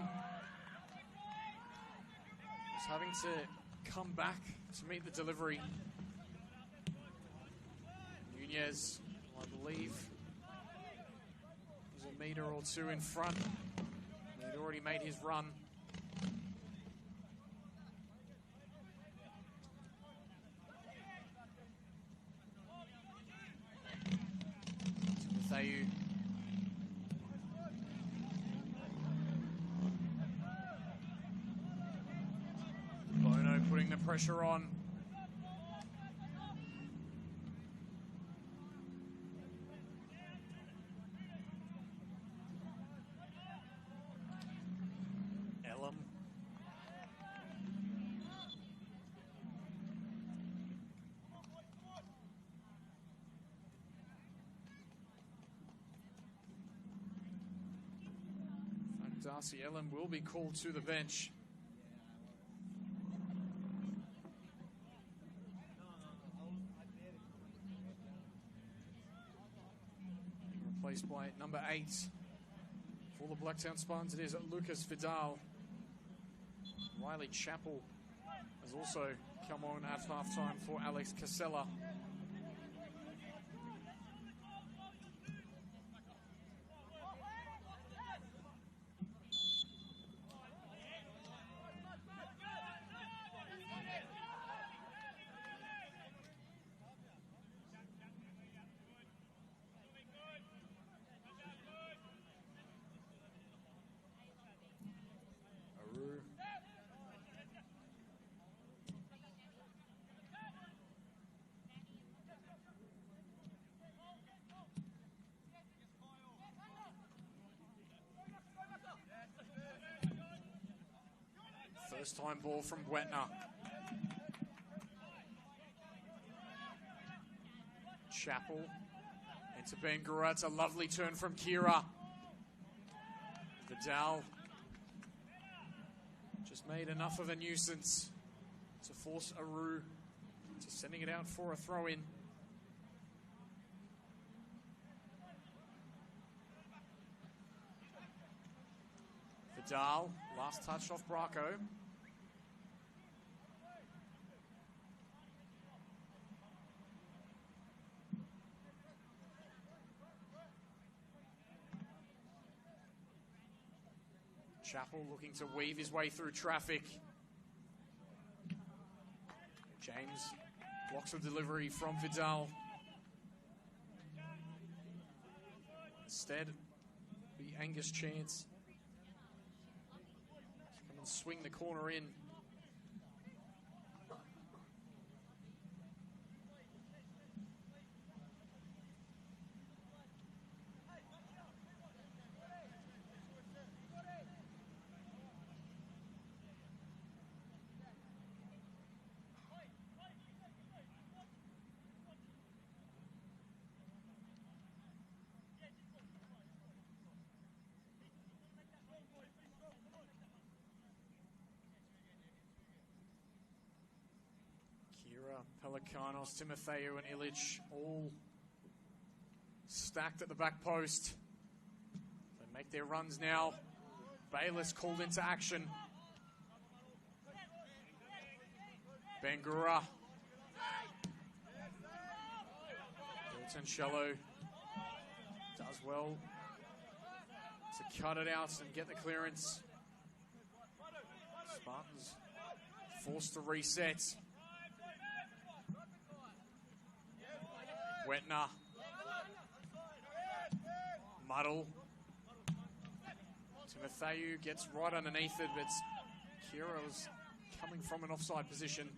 Just having to come back to meet the delivery. Nunez, I believe, is a metre or two in front. He'd already made his run. Timotheu. Bono putting the pressure on. Darcy Ellen will be called to the bench. Replaced by number 8 for the Blacktown Spartans, it is Lucas Vidal. Riley Chappell has also come on at halftime for Alex Casella. First time ball from Wetner. Chappell into Bangura. It's a lovely turn from Kira. Vidal just made enough of a nuisance to force Aru to sending it out for a throw-in. Vidal, last touch off Bracco. Chappell looking to weave his way through traffic. James blocks a delivery from Vidal. Instead, be Angus Chance. Come and swing the corner in. Pelikanos, Timotheo and Illich all stacked at the back post. They make their runs now. Bayless called into action. Bangura. Bilton-Shello does well to cut it out and get the clearance. Spartans forced to reset. Wetner. Muddle. Timotheo gets right underneath it, but Kira was coming from an offside position.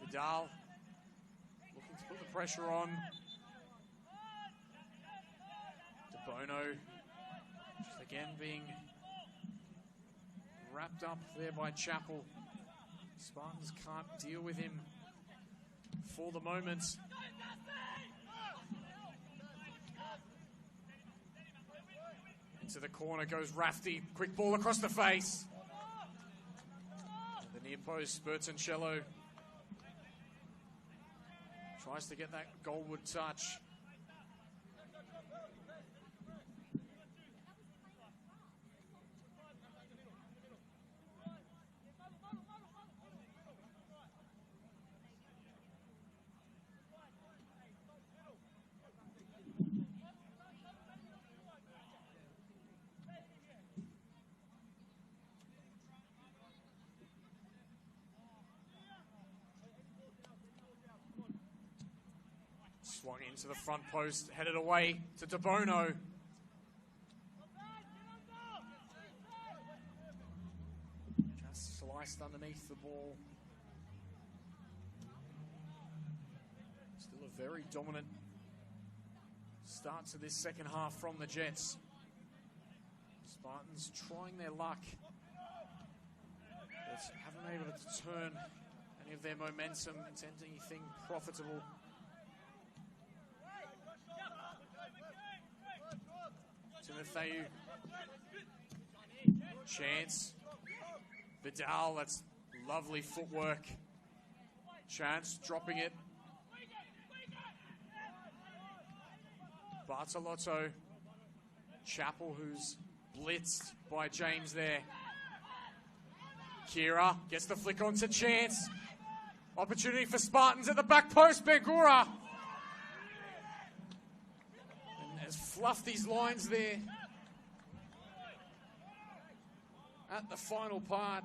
Vidal looking to put the pressure on. De Bono just again being wrapped up there by Chappell. Spartans can't deal with him for the moment. Into the corner goes Rafty. Quick ball across the face. The near post, Bilton-Shello tries to get that goalwood touch. Swung into the front post, headed away to De Bono. Just sliced underneath the ball. Still a very dominant start to this second half from the Jets. Spartans trying their luck, but haven't been able to turn any of their momentum into anything profitable. Timotheu. Chance. Vidal, that's lovely footwork. Chance dropping it. Bartolotto. Chappell, who's blitzed by James there. Kira gets the flick onto Chance. Opportunity for Spartans at the back post. Bangura. And has fluffed these lines there at the final part.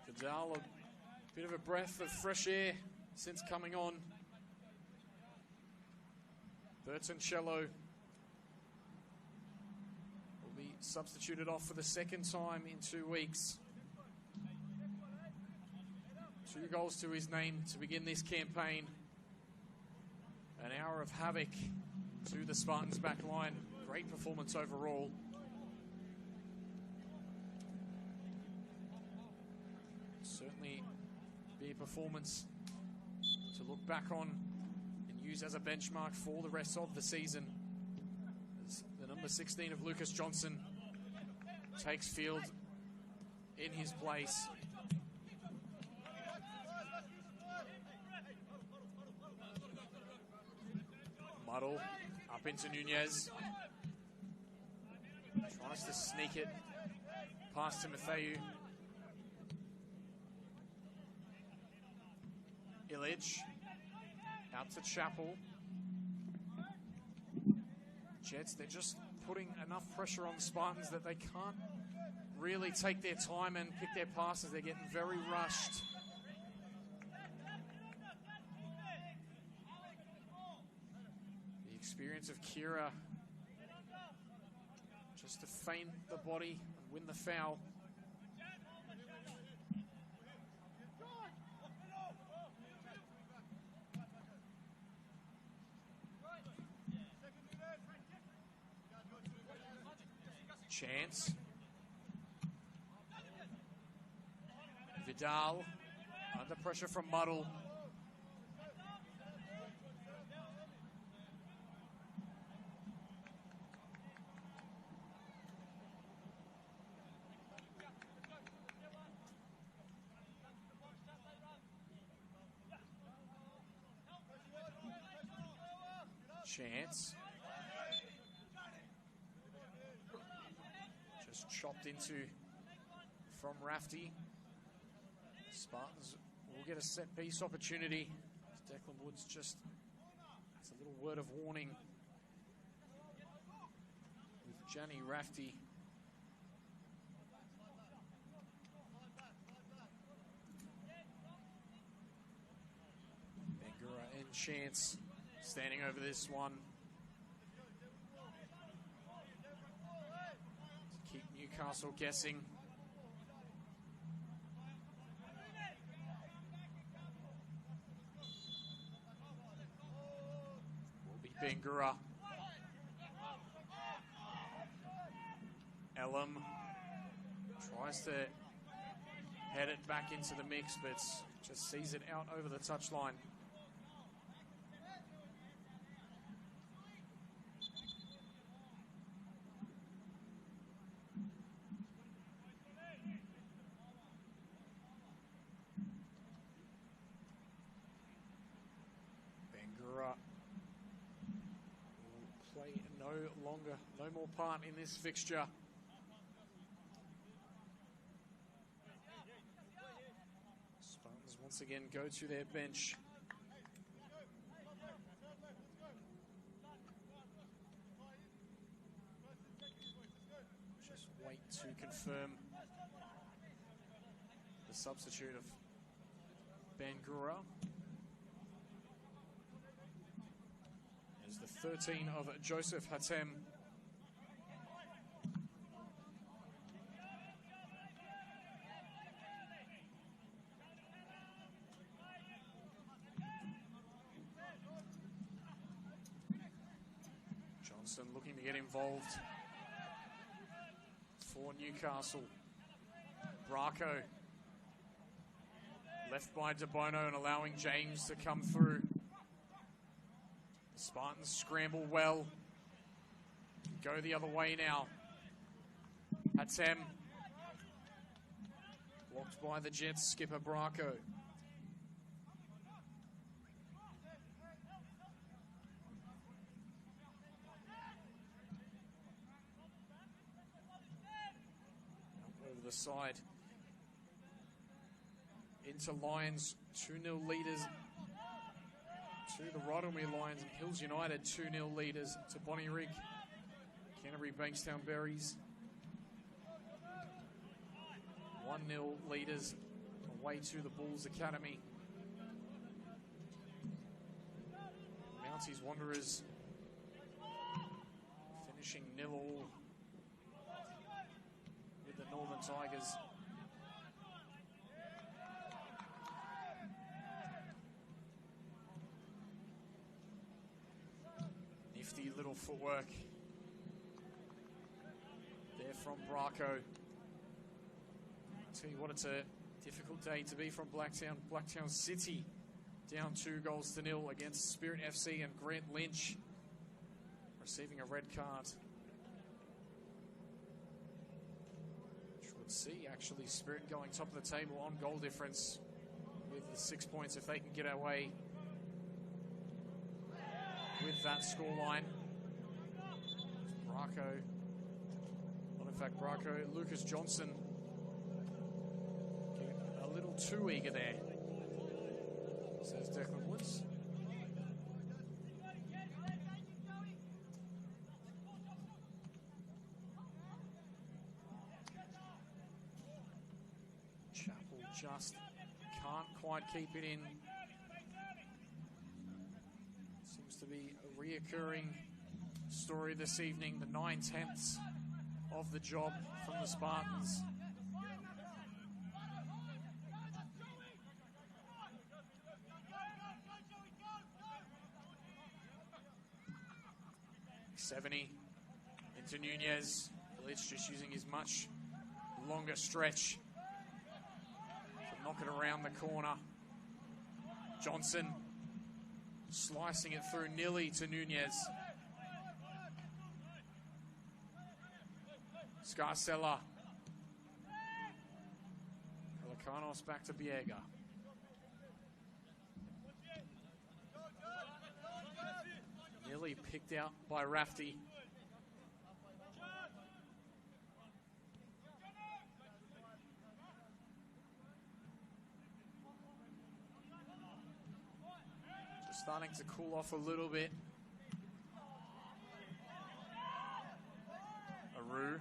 Vidal, a bit of a breath of fresh air since coming on. Bertoncello will be substituted off for the second time in 2 weeks. 2 goals to his name to begin this campaign. An hour of havoc to the Spartans back line. Great performance overall. Certainly be a performance to look back on and use as a benchmark for the rest of the season. As the number 16 of Lucas Johnson takes field in his place. Muddle up into Nunez. Tries to sneak it past Timotheu. Illich out to Chappell. Jets, they're just putting enough pressure on the Spartans that they can't really take their time and pick their passes. They're getting very rushed. The experience of Kira just to feint the body and win the foul. Chance. Vidal under pressure from Muddle. Chance. Chopped into from Rafty. Spartans will get a set piece opportunity. Declan Woods just, it's a little word of warning with Gianni Rafty. Bangura and Chance standing over this one. Newcastle guessing. Will be Bangura. Elam tries to head it back into the mix, but just sees it out over the touchline. No more part in this fixture. Spartans once again go to their bench. Just wait to confirm the substitute of Bangura. There's the 13 of Joseph Hatem. Johnson looking to get involved for Newcastle. Braco Left by De Bono and allowing James to come through. The Spartans scramble well. Go the other way now. Hatem. Blocked by the Jets skipper Braco. Over the side. Into Lions, 2-0 leaders to the Rothermere Lions, and Hills United 2-0 leaders to Bonnyrigg. Canterbury Bankstown Berries 1-0 leaders away to the Bulls Academy. Mounties Wanderers finishing 0-0 with the Northern Tigers. Nifty little footwork there from Braco. Tell you what, it's a difficult day to be from Blacktown. Blacktown City down 2-0 against Spirit FC, and Grant Lynch receiving a red card. Which would see actually Spirit going top of the table on goal difference with the 6 points if they can get away with that scoreline. Braco, not in fact Braco, Lucas Johnson getting a little too eager there, says Declan Woods. Chapel just can't quite keep it in. To be a reoccurring story this evening, the 9/10 of the job from the Spartans. $70 into Nunez. Village just using his much longer stretch to knock it around the corner. Johnson slicing it through nearly to Nunez. Scarcella. Pelicanos back to Biega. Nearly picked out by Rafty. Starting to cool off a little bit. Aru.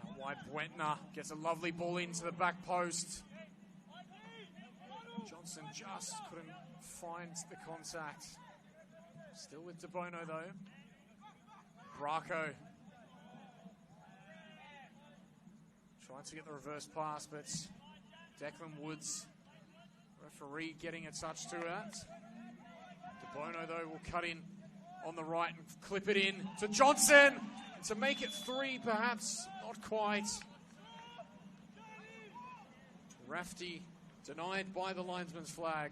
Out wide, Bwentner gets a lovely ball into the back post. Johnson just couldn't find the contact. Still with De Bono though. Braco. Trying to get the reverse pass, but Declan Woods, referee, getting a touch to it. De Bono, though, will cut in on the right and clip it in to Johnson. And to make it 3, perhaps not quite. Rafty denied by the linesman's flag.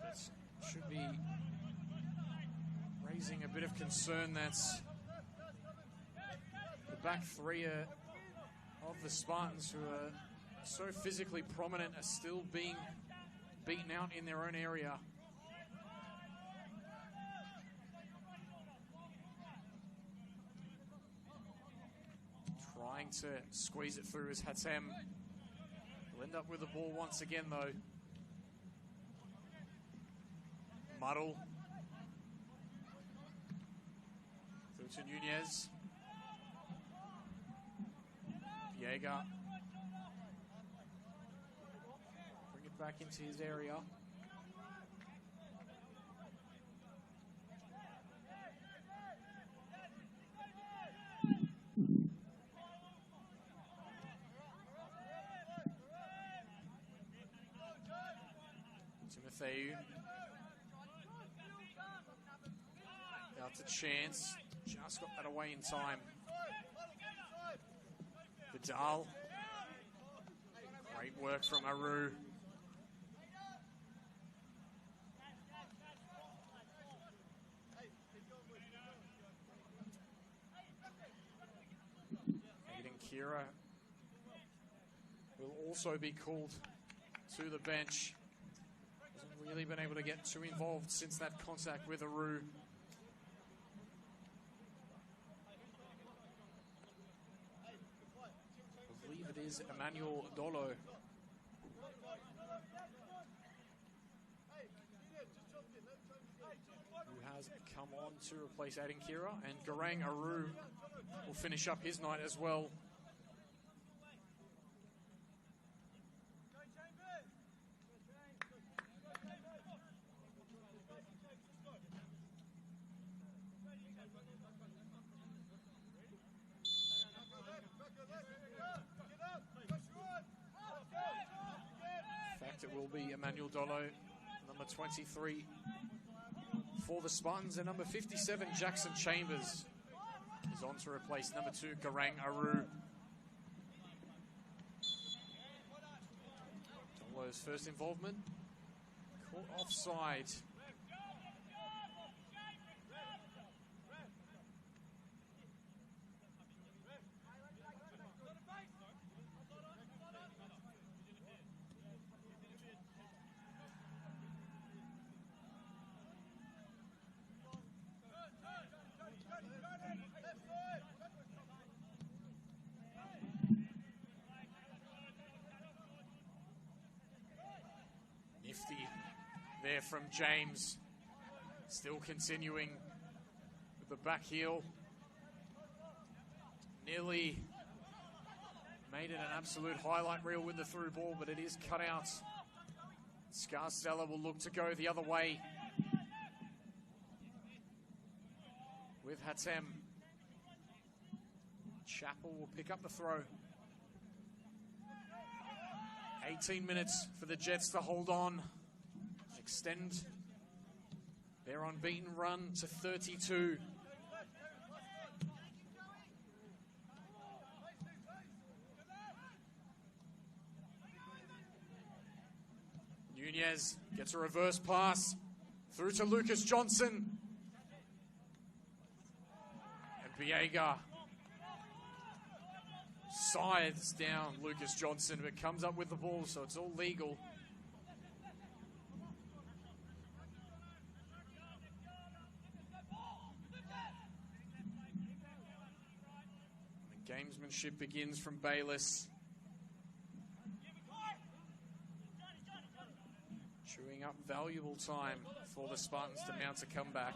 That should be raising a bit of concern that the back 3 of the Spartans, who are so physically prominent, are still being beaten out in their own area. Trying to squeeze it through as Hatem will end up with the ball once again though. Muddle. To Nunez. Biega. Bring it back into his area. To Matheu. Out to Chance. Just got that away in time. Vidal. Great work from Aru. Aiden Kira will also be called to the bench. Hasn't really been able to get too involved since that contact with Aru. I believe it is Emmanuel Dolo. Who has come on to replace Aiden Kira, and Garang Aru will finish up his night as well. In fact, it will be Emmanuel Dolo, number 23 for the Spartans, and number 57, Jackson Chambers, is on to replace number 2, Garang Aru. Dolo's first involvement, caught offside. Nifty there from James, still continuing with the back heel. Nearly made it an absolute highlight reel with the through ball, but it is cut out. Scarstella will look to go the other way with Hatem. Chappell will pick up the throw. 18 minutes for the Jets to hold on, extend their unbeaten run to 32. Nunez gets a reverse pass through to Lucas Johnson. And Biega scythes down Lucas Johnson, but comes up with the ball, so it's all legal. The gamesmanship begins from Bayliss. Chewing up valuable time for the Spartans to mount a comeback.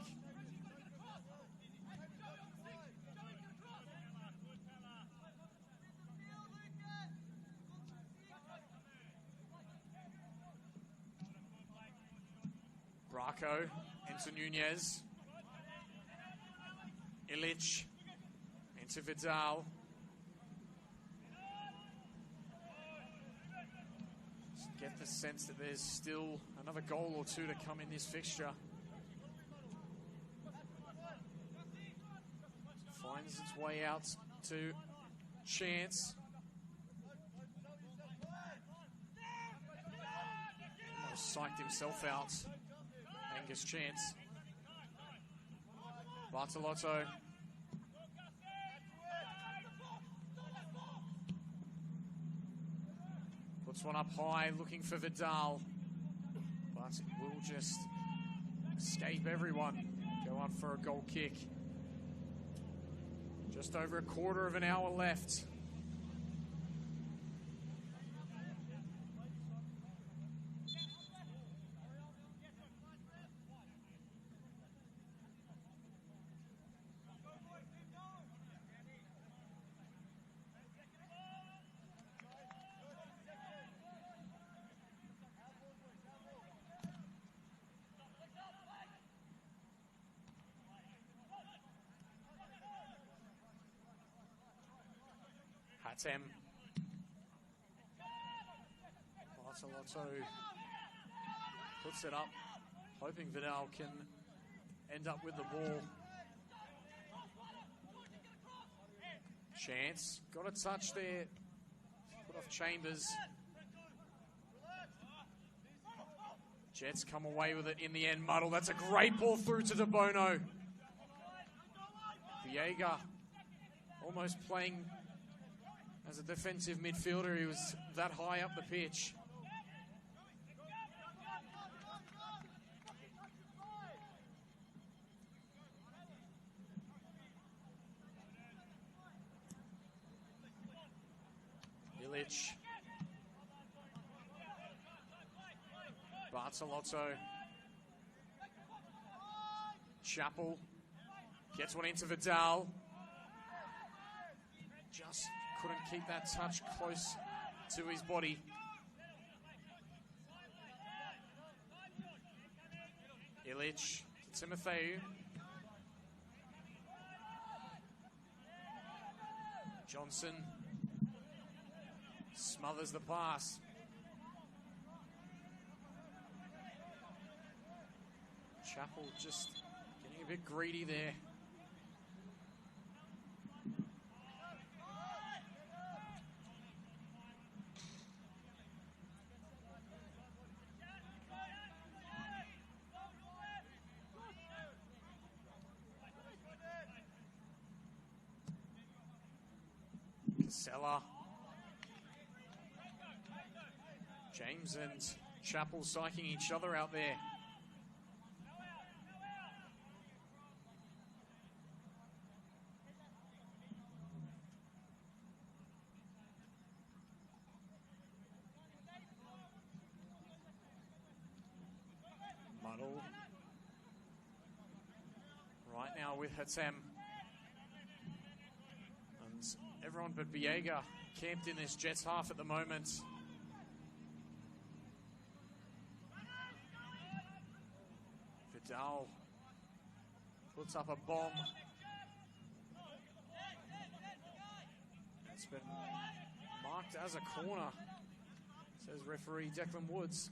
Bracco into Nunez. Ilic into Vidal. Just get the sense that there's still another goal or two to come in this fixture. Finds its way out to Chance. Almost psyched himself out. Angus Chance. Bartolotto. Puts one up high, looking for Vidal. But it will just escape everyone. Go up for a goal kick. Just over a quarter of an hour left. Hatem. Bartolotto Puts it up, hoping Vidal can end up with the ball. Chance, got a touch there. Put off Chambers. Jets come away with it in the end. Muddle, that's a great ball through to De Bono. Viega almost playing as a defensive midfielder. He was that high up the pitch. Ilic. Bartolotto. Chappell gets one into Vidal. Just couldn't keep that touch close to his body. Ilic to Timotheu. Johnson smothers the pass. Chappell just getting a bit greedy there. Casella. James and Chappell psyching each other out there. Muddle. Right now with Hatem. And everyone but Viega camped in this Jets half at the moment. Vidal puts up a bomb. It's been marked as a corner, says referee Declan Woods.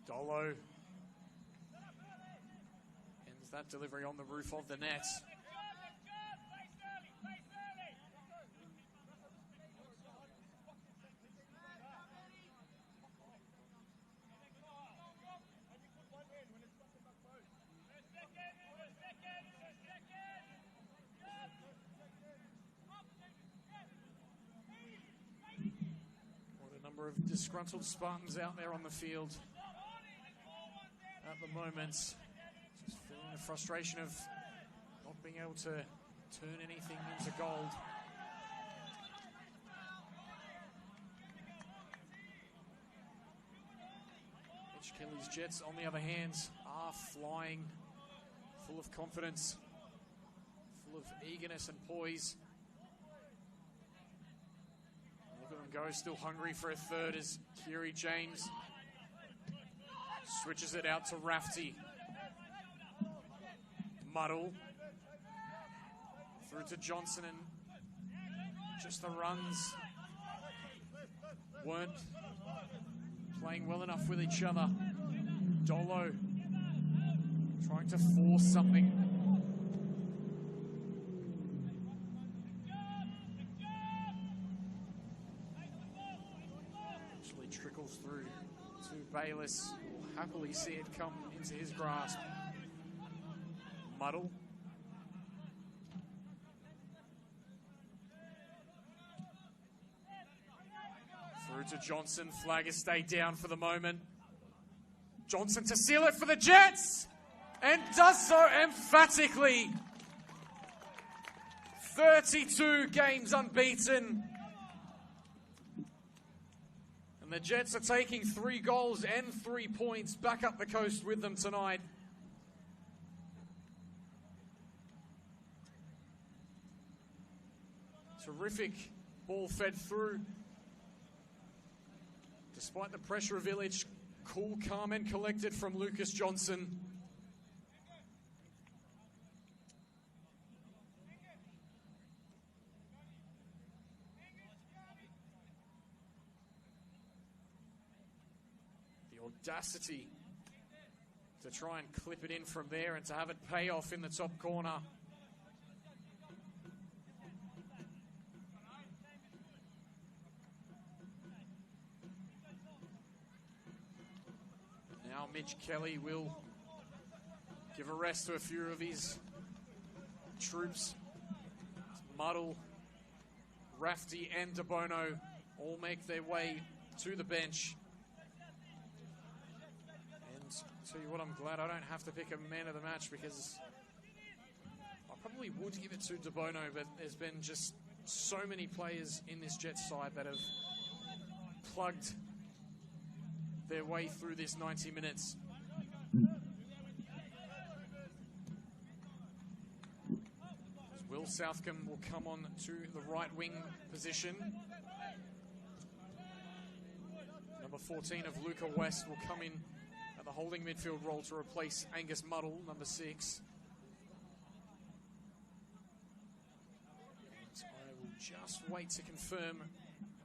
Dolo ends that delivery on the roof of the net. What a number of disgruntled Spartans out there on the field at the moment, just feeling the frustration of not being able to turn anything into gold. Mitch Kelly's Jets, on the other hand, are flying, full of confidence, full of eagerness and poise. Look at them go, still hungry for a third as Kiri James switches it out to Rafty. Muddle. Through to Johnson, and just the runs weren't playing well enough with each other. Dolo trying to force something. Actually trickles through to Bayliss. Happily see it come into his grasp. Muddle. Through to Johnson. Flag has stayed down for the moment. Johnson to seal it for the Jets, and does so emphatically. 32 games unbeaten. And the Jets are taking 3 goals and 3 points back up the coast with them tonight. Terrific ball fed through. Despite the pressure of Ilic, Cool, calm, and collected from Lucas Johnson. The audacity to try and clip it in from there and to have it pay off in the top corner. Now Mitch Kelly will give a rest to a few of his troops. Muddle, Rafty and DeBono all make their way to the bench. And tell you what, I'm glad I don't have to pick a man of the match, because I probably would give it to DeBono, but there's been just so many players in this Jets side that have plugged their way through this 90 minutes. Will Southcombe will come on to the right wing position. Number 14 of Luca West will come in at the holding midfield role to replace Angus Muddle, number 6. And I will just wait to confirm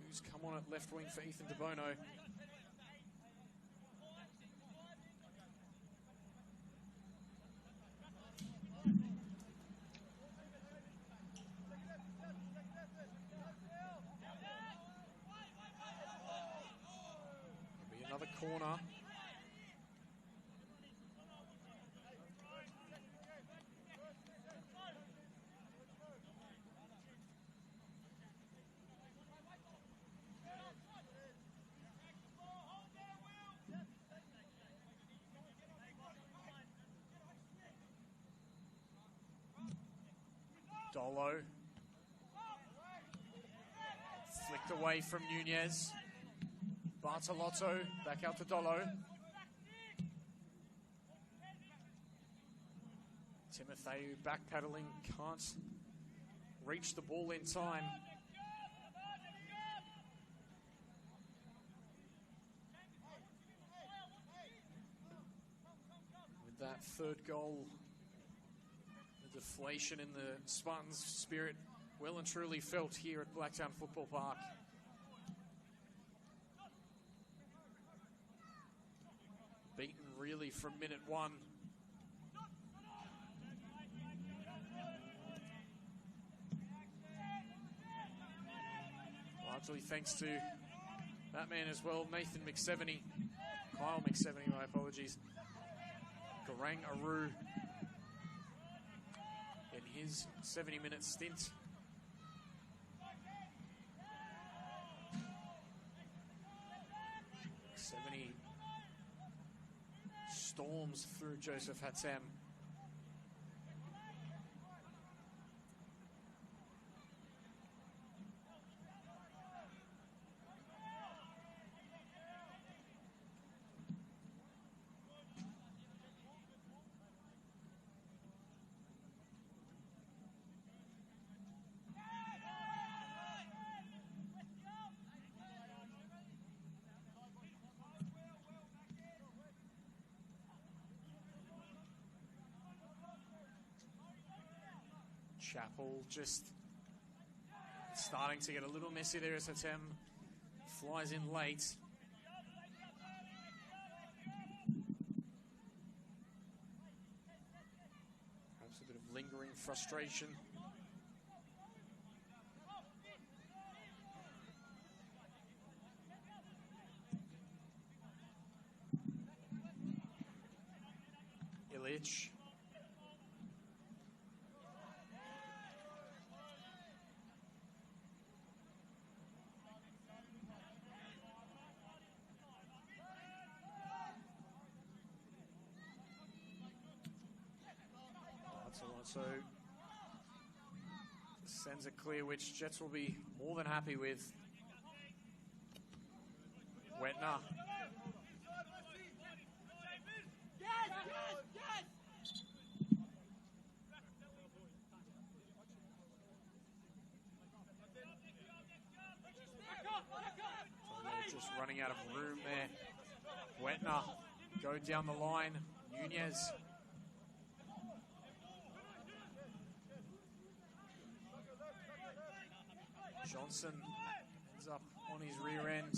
who's come on at left wing for Ethan DeBono. Another corner. Dolo. Flicked away from Nunez. Bartolotto back out to Dolo. Timotheu backpedaling, can't reach the ball in time. With that third goal, the deflation in the Spartans' spirit well and truly felt here at Blacktown Football Park. Beaten really from minute one. Largely thanks to that man as well, Nathan McSeveny. Kyle McSeveny, my apologies. Garang Aru in his 70-minute stint. McSeveny storms through Joseph Hatem. Chappell just starting to get a little messy there as Hatem flies in late. Perhaps a bit of lingering frustration. Illich. So sends a clear, which Jets will be more than happy with. Wetner. So just running out of room there. Wetner. down the line. Nunez. Johnson ends up on his rear end.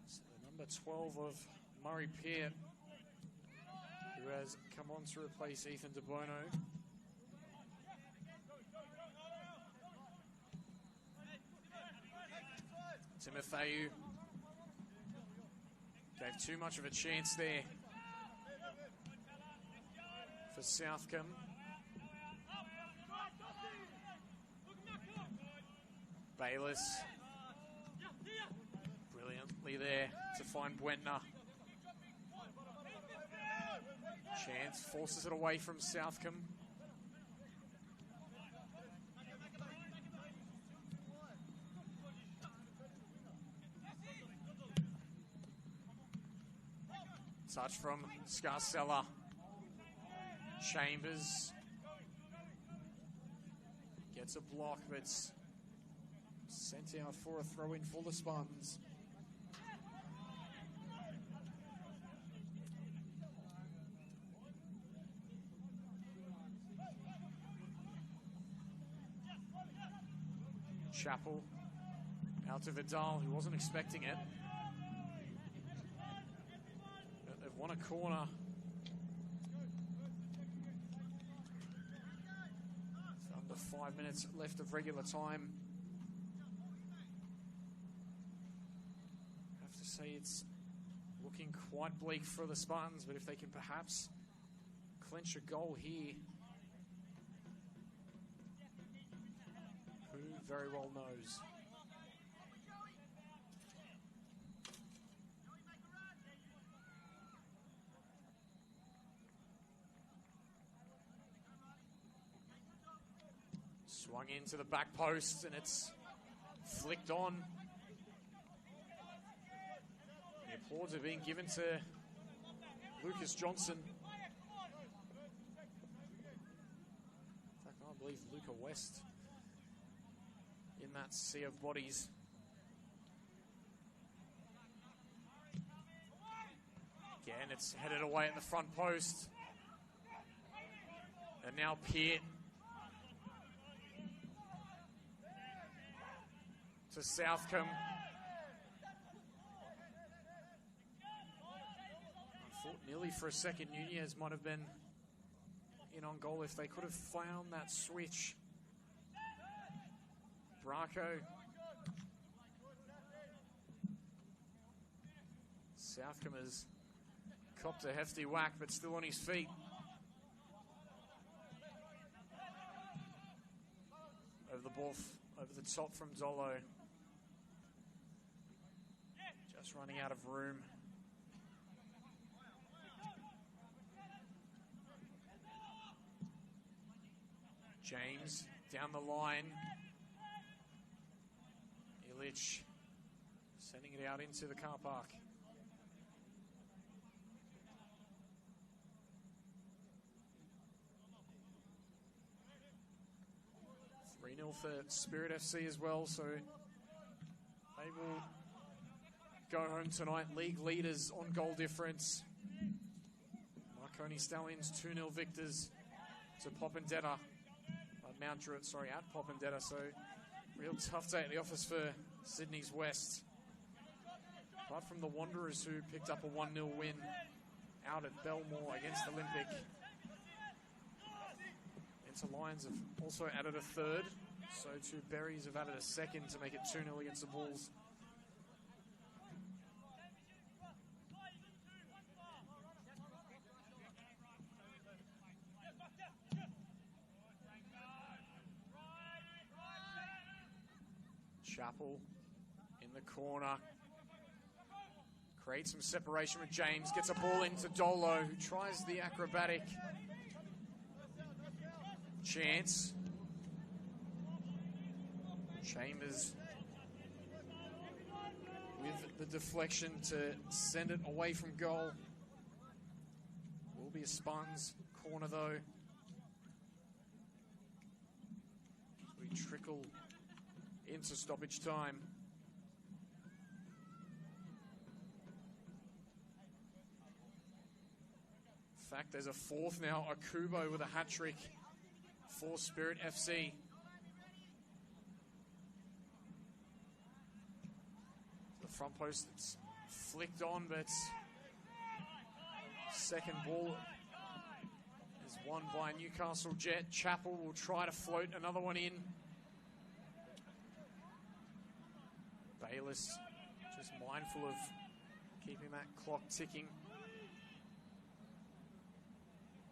So the number 12 of Murray Peart, who has come on to replace Ethan De Bono. Timotheu gave too much of a chance there for Southcombe. Bayless brilliantly there to find Buentner. Chance forces it away from Southcombe. Touch from Scarcella. Chambers gets a block, but it's sent out for a throw-in for the Spartans. Chappell out to Vidal, who wasn't expecting it. But they've won a corner. It's under 5 minutes left of regular time. I have to say it's looking quite bleak for the Spartans, but if they can perhaps clinch a goal here, who very well knows. Swung into the back post and it's flicked on. The applause are being given to Lucas Johnson. In fact, I believe Luca West in that sea of bodies. Again, it's headed away at the front post. And now Peart to Southcombe. I thought nearly for a second Nunez might have been in on goal if they could have found that switch. Braco. Southcombe has copped a hefty whack, but still on his feet. Over the ball, over the top from Dolo. Just running out of room. James down the line. Illich sending it out into the car park. For Spirit FC as well, so they will go home tonight. League leaders on goal difference. Marconi Stallions 2-0 victors to Popendetta. Mount Druitt, sorry, at Popendetta. So real tough day at the office for Sydney's West. Apart from the Wanderers, who picked up a 1-0 win out at Belmore against Olympic. Inter Lions have also added a third. So too, Berries have added a second to make it 2-0 against the Bulls. Chappell in the corner. Creates some separation with James. Gets a ball into Dolo, who tries the acrobatic. Chance. Chambers with the deflection to send it away from goal. Will be a Spartans corner though. We trickle into stoppage time. In fact, there's a fourth now, Akubo with a hat-trick for Spirit FC. The front post, it's flicked on, but second ball is won by Newcastle Jet. Chappell will try to float another one in. Bayliss just mindful of keeping that clock ticking.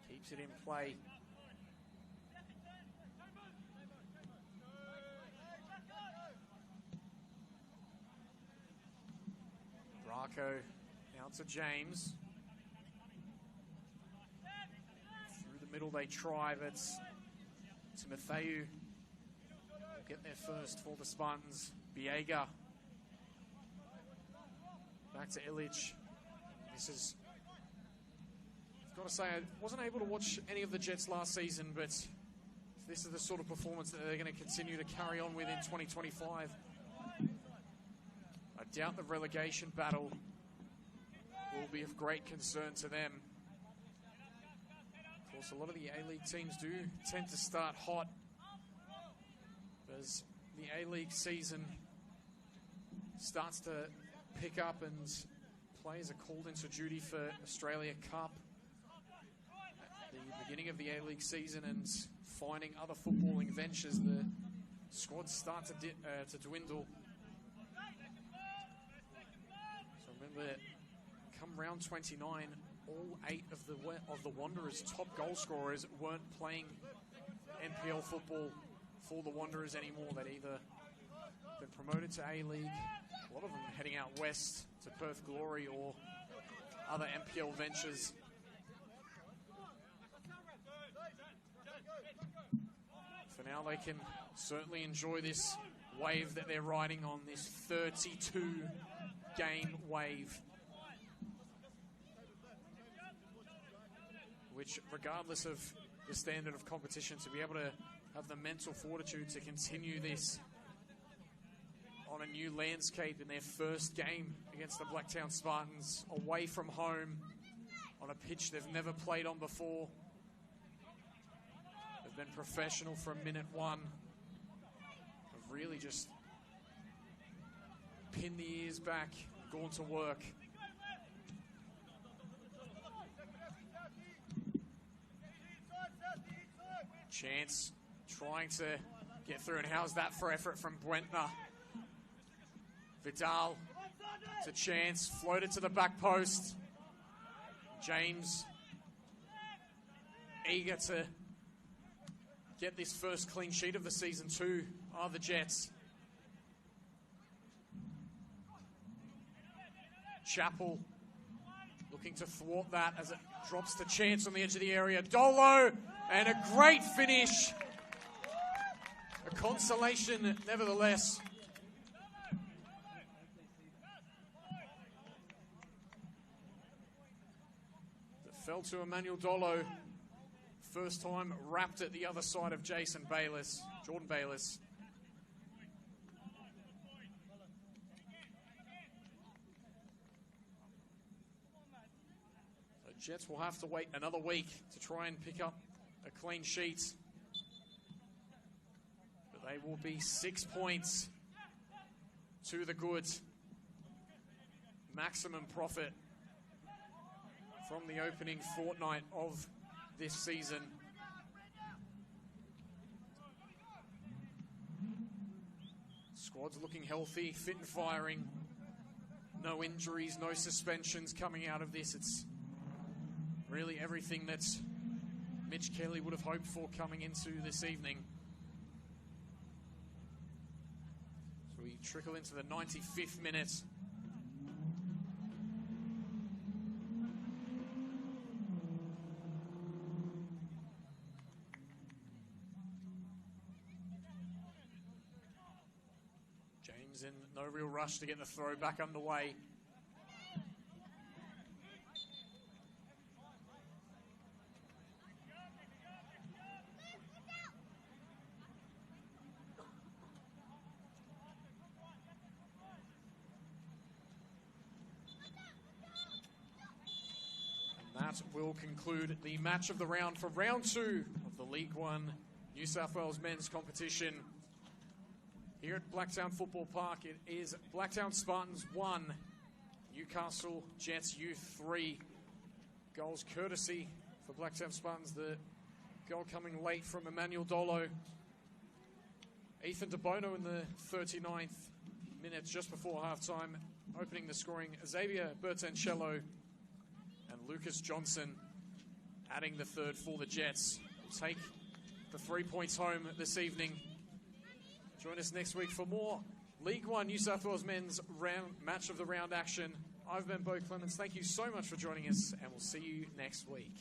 Keeps it in play. Braco out to James. Through the middle they try, but Timotheu will get there first for the Spartans. Biega. Back to Illich. This is... I've got to say, I wasn't able to watch any of the Jets last season, but this is the sort of performance that they're going to continue to carry on with in 2025. I doubt the relegation battle will be of great concern to them. Of course, a lot of the A-League teams do tend to start hot, as the A-League season starts to pick up and players are called into duty for Australia Cup at the beginning of the A-League season, and finding other footballing ventures, the squads start to dwindle. So remember, come round 29, all 8 of the Wanderers' top goal scorers weren't playing NPL football for the Wanderers anymore. They'd either been promoted to A-League, a lot of them heading out west to Perth Glory or other NPL ventures. For now, they can certainly enjoy this wave that they're riding on, this 32-game wave, which, regardless of the standard of competition, to be able to have the mental fortitude to continue this on a new landscape in their first game against the Blacktown Spartans, away from home, on a pitch they've never played on before. They've been professional from minute one. They've really just pinned the ears back, gone to work. Chance trying to get through, and how's that for effort from Buentner? Vidal to Chance, floated to the back post. James eager to get this first clean sheet of the season too, are the Jets. Chappell looking to thwart that as it drops to Chance on the edge of the area. Dolo, and a great finish. A consolation nevertheless. Fell to Emmanuel Dolo. First time wrapped at the other side of Jordan Bayliss. The Jets will have to wait another week to try and pick up a clean sheet. But they will be 6 points to the good. Maximum profit from the opening fortnight of this season. Squad's looking healthy, fit and firing. No injuries, no suspensions coming out of this. It's really everything that Mitch Kelly would have hoped for coming into this evening. So we trickle into the 95th minute. James in no real rush to get the throw back underway. that will conclude the match of the round for round 2 of the League One New South Wales men's competition. Here at Blacktown Football Park, it is Blacktown Spartans 1, Newcastle Jets Youth 3. Goals courtesy for Blacktown Spartans. The goal coming late from Emmanuel Dolo. Ethan DeBono in the 39th minute, just before halftime, opening the scoring. Xavier Bertancello and Lucas Johnson adding the third for the Jets. We'll take the 3 points home this evening. Join us next week for more League One New South Wales men's match of the round action. I've been Bo Clemens. Thank you so much for joining us, and we'll see you next week.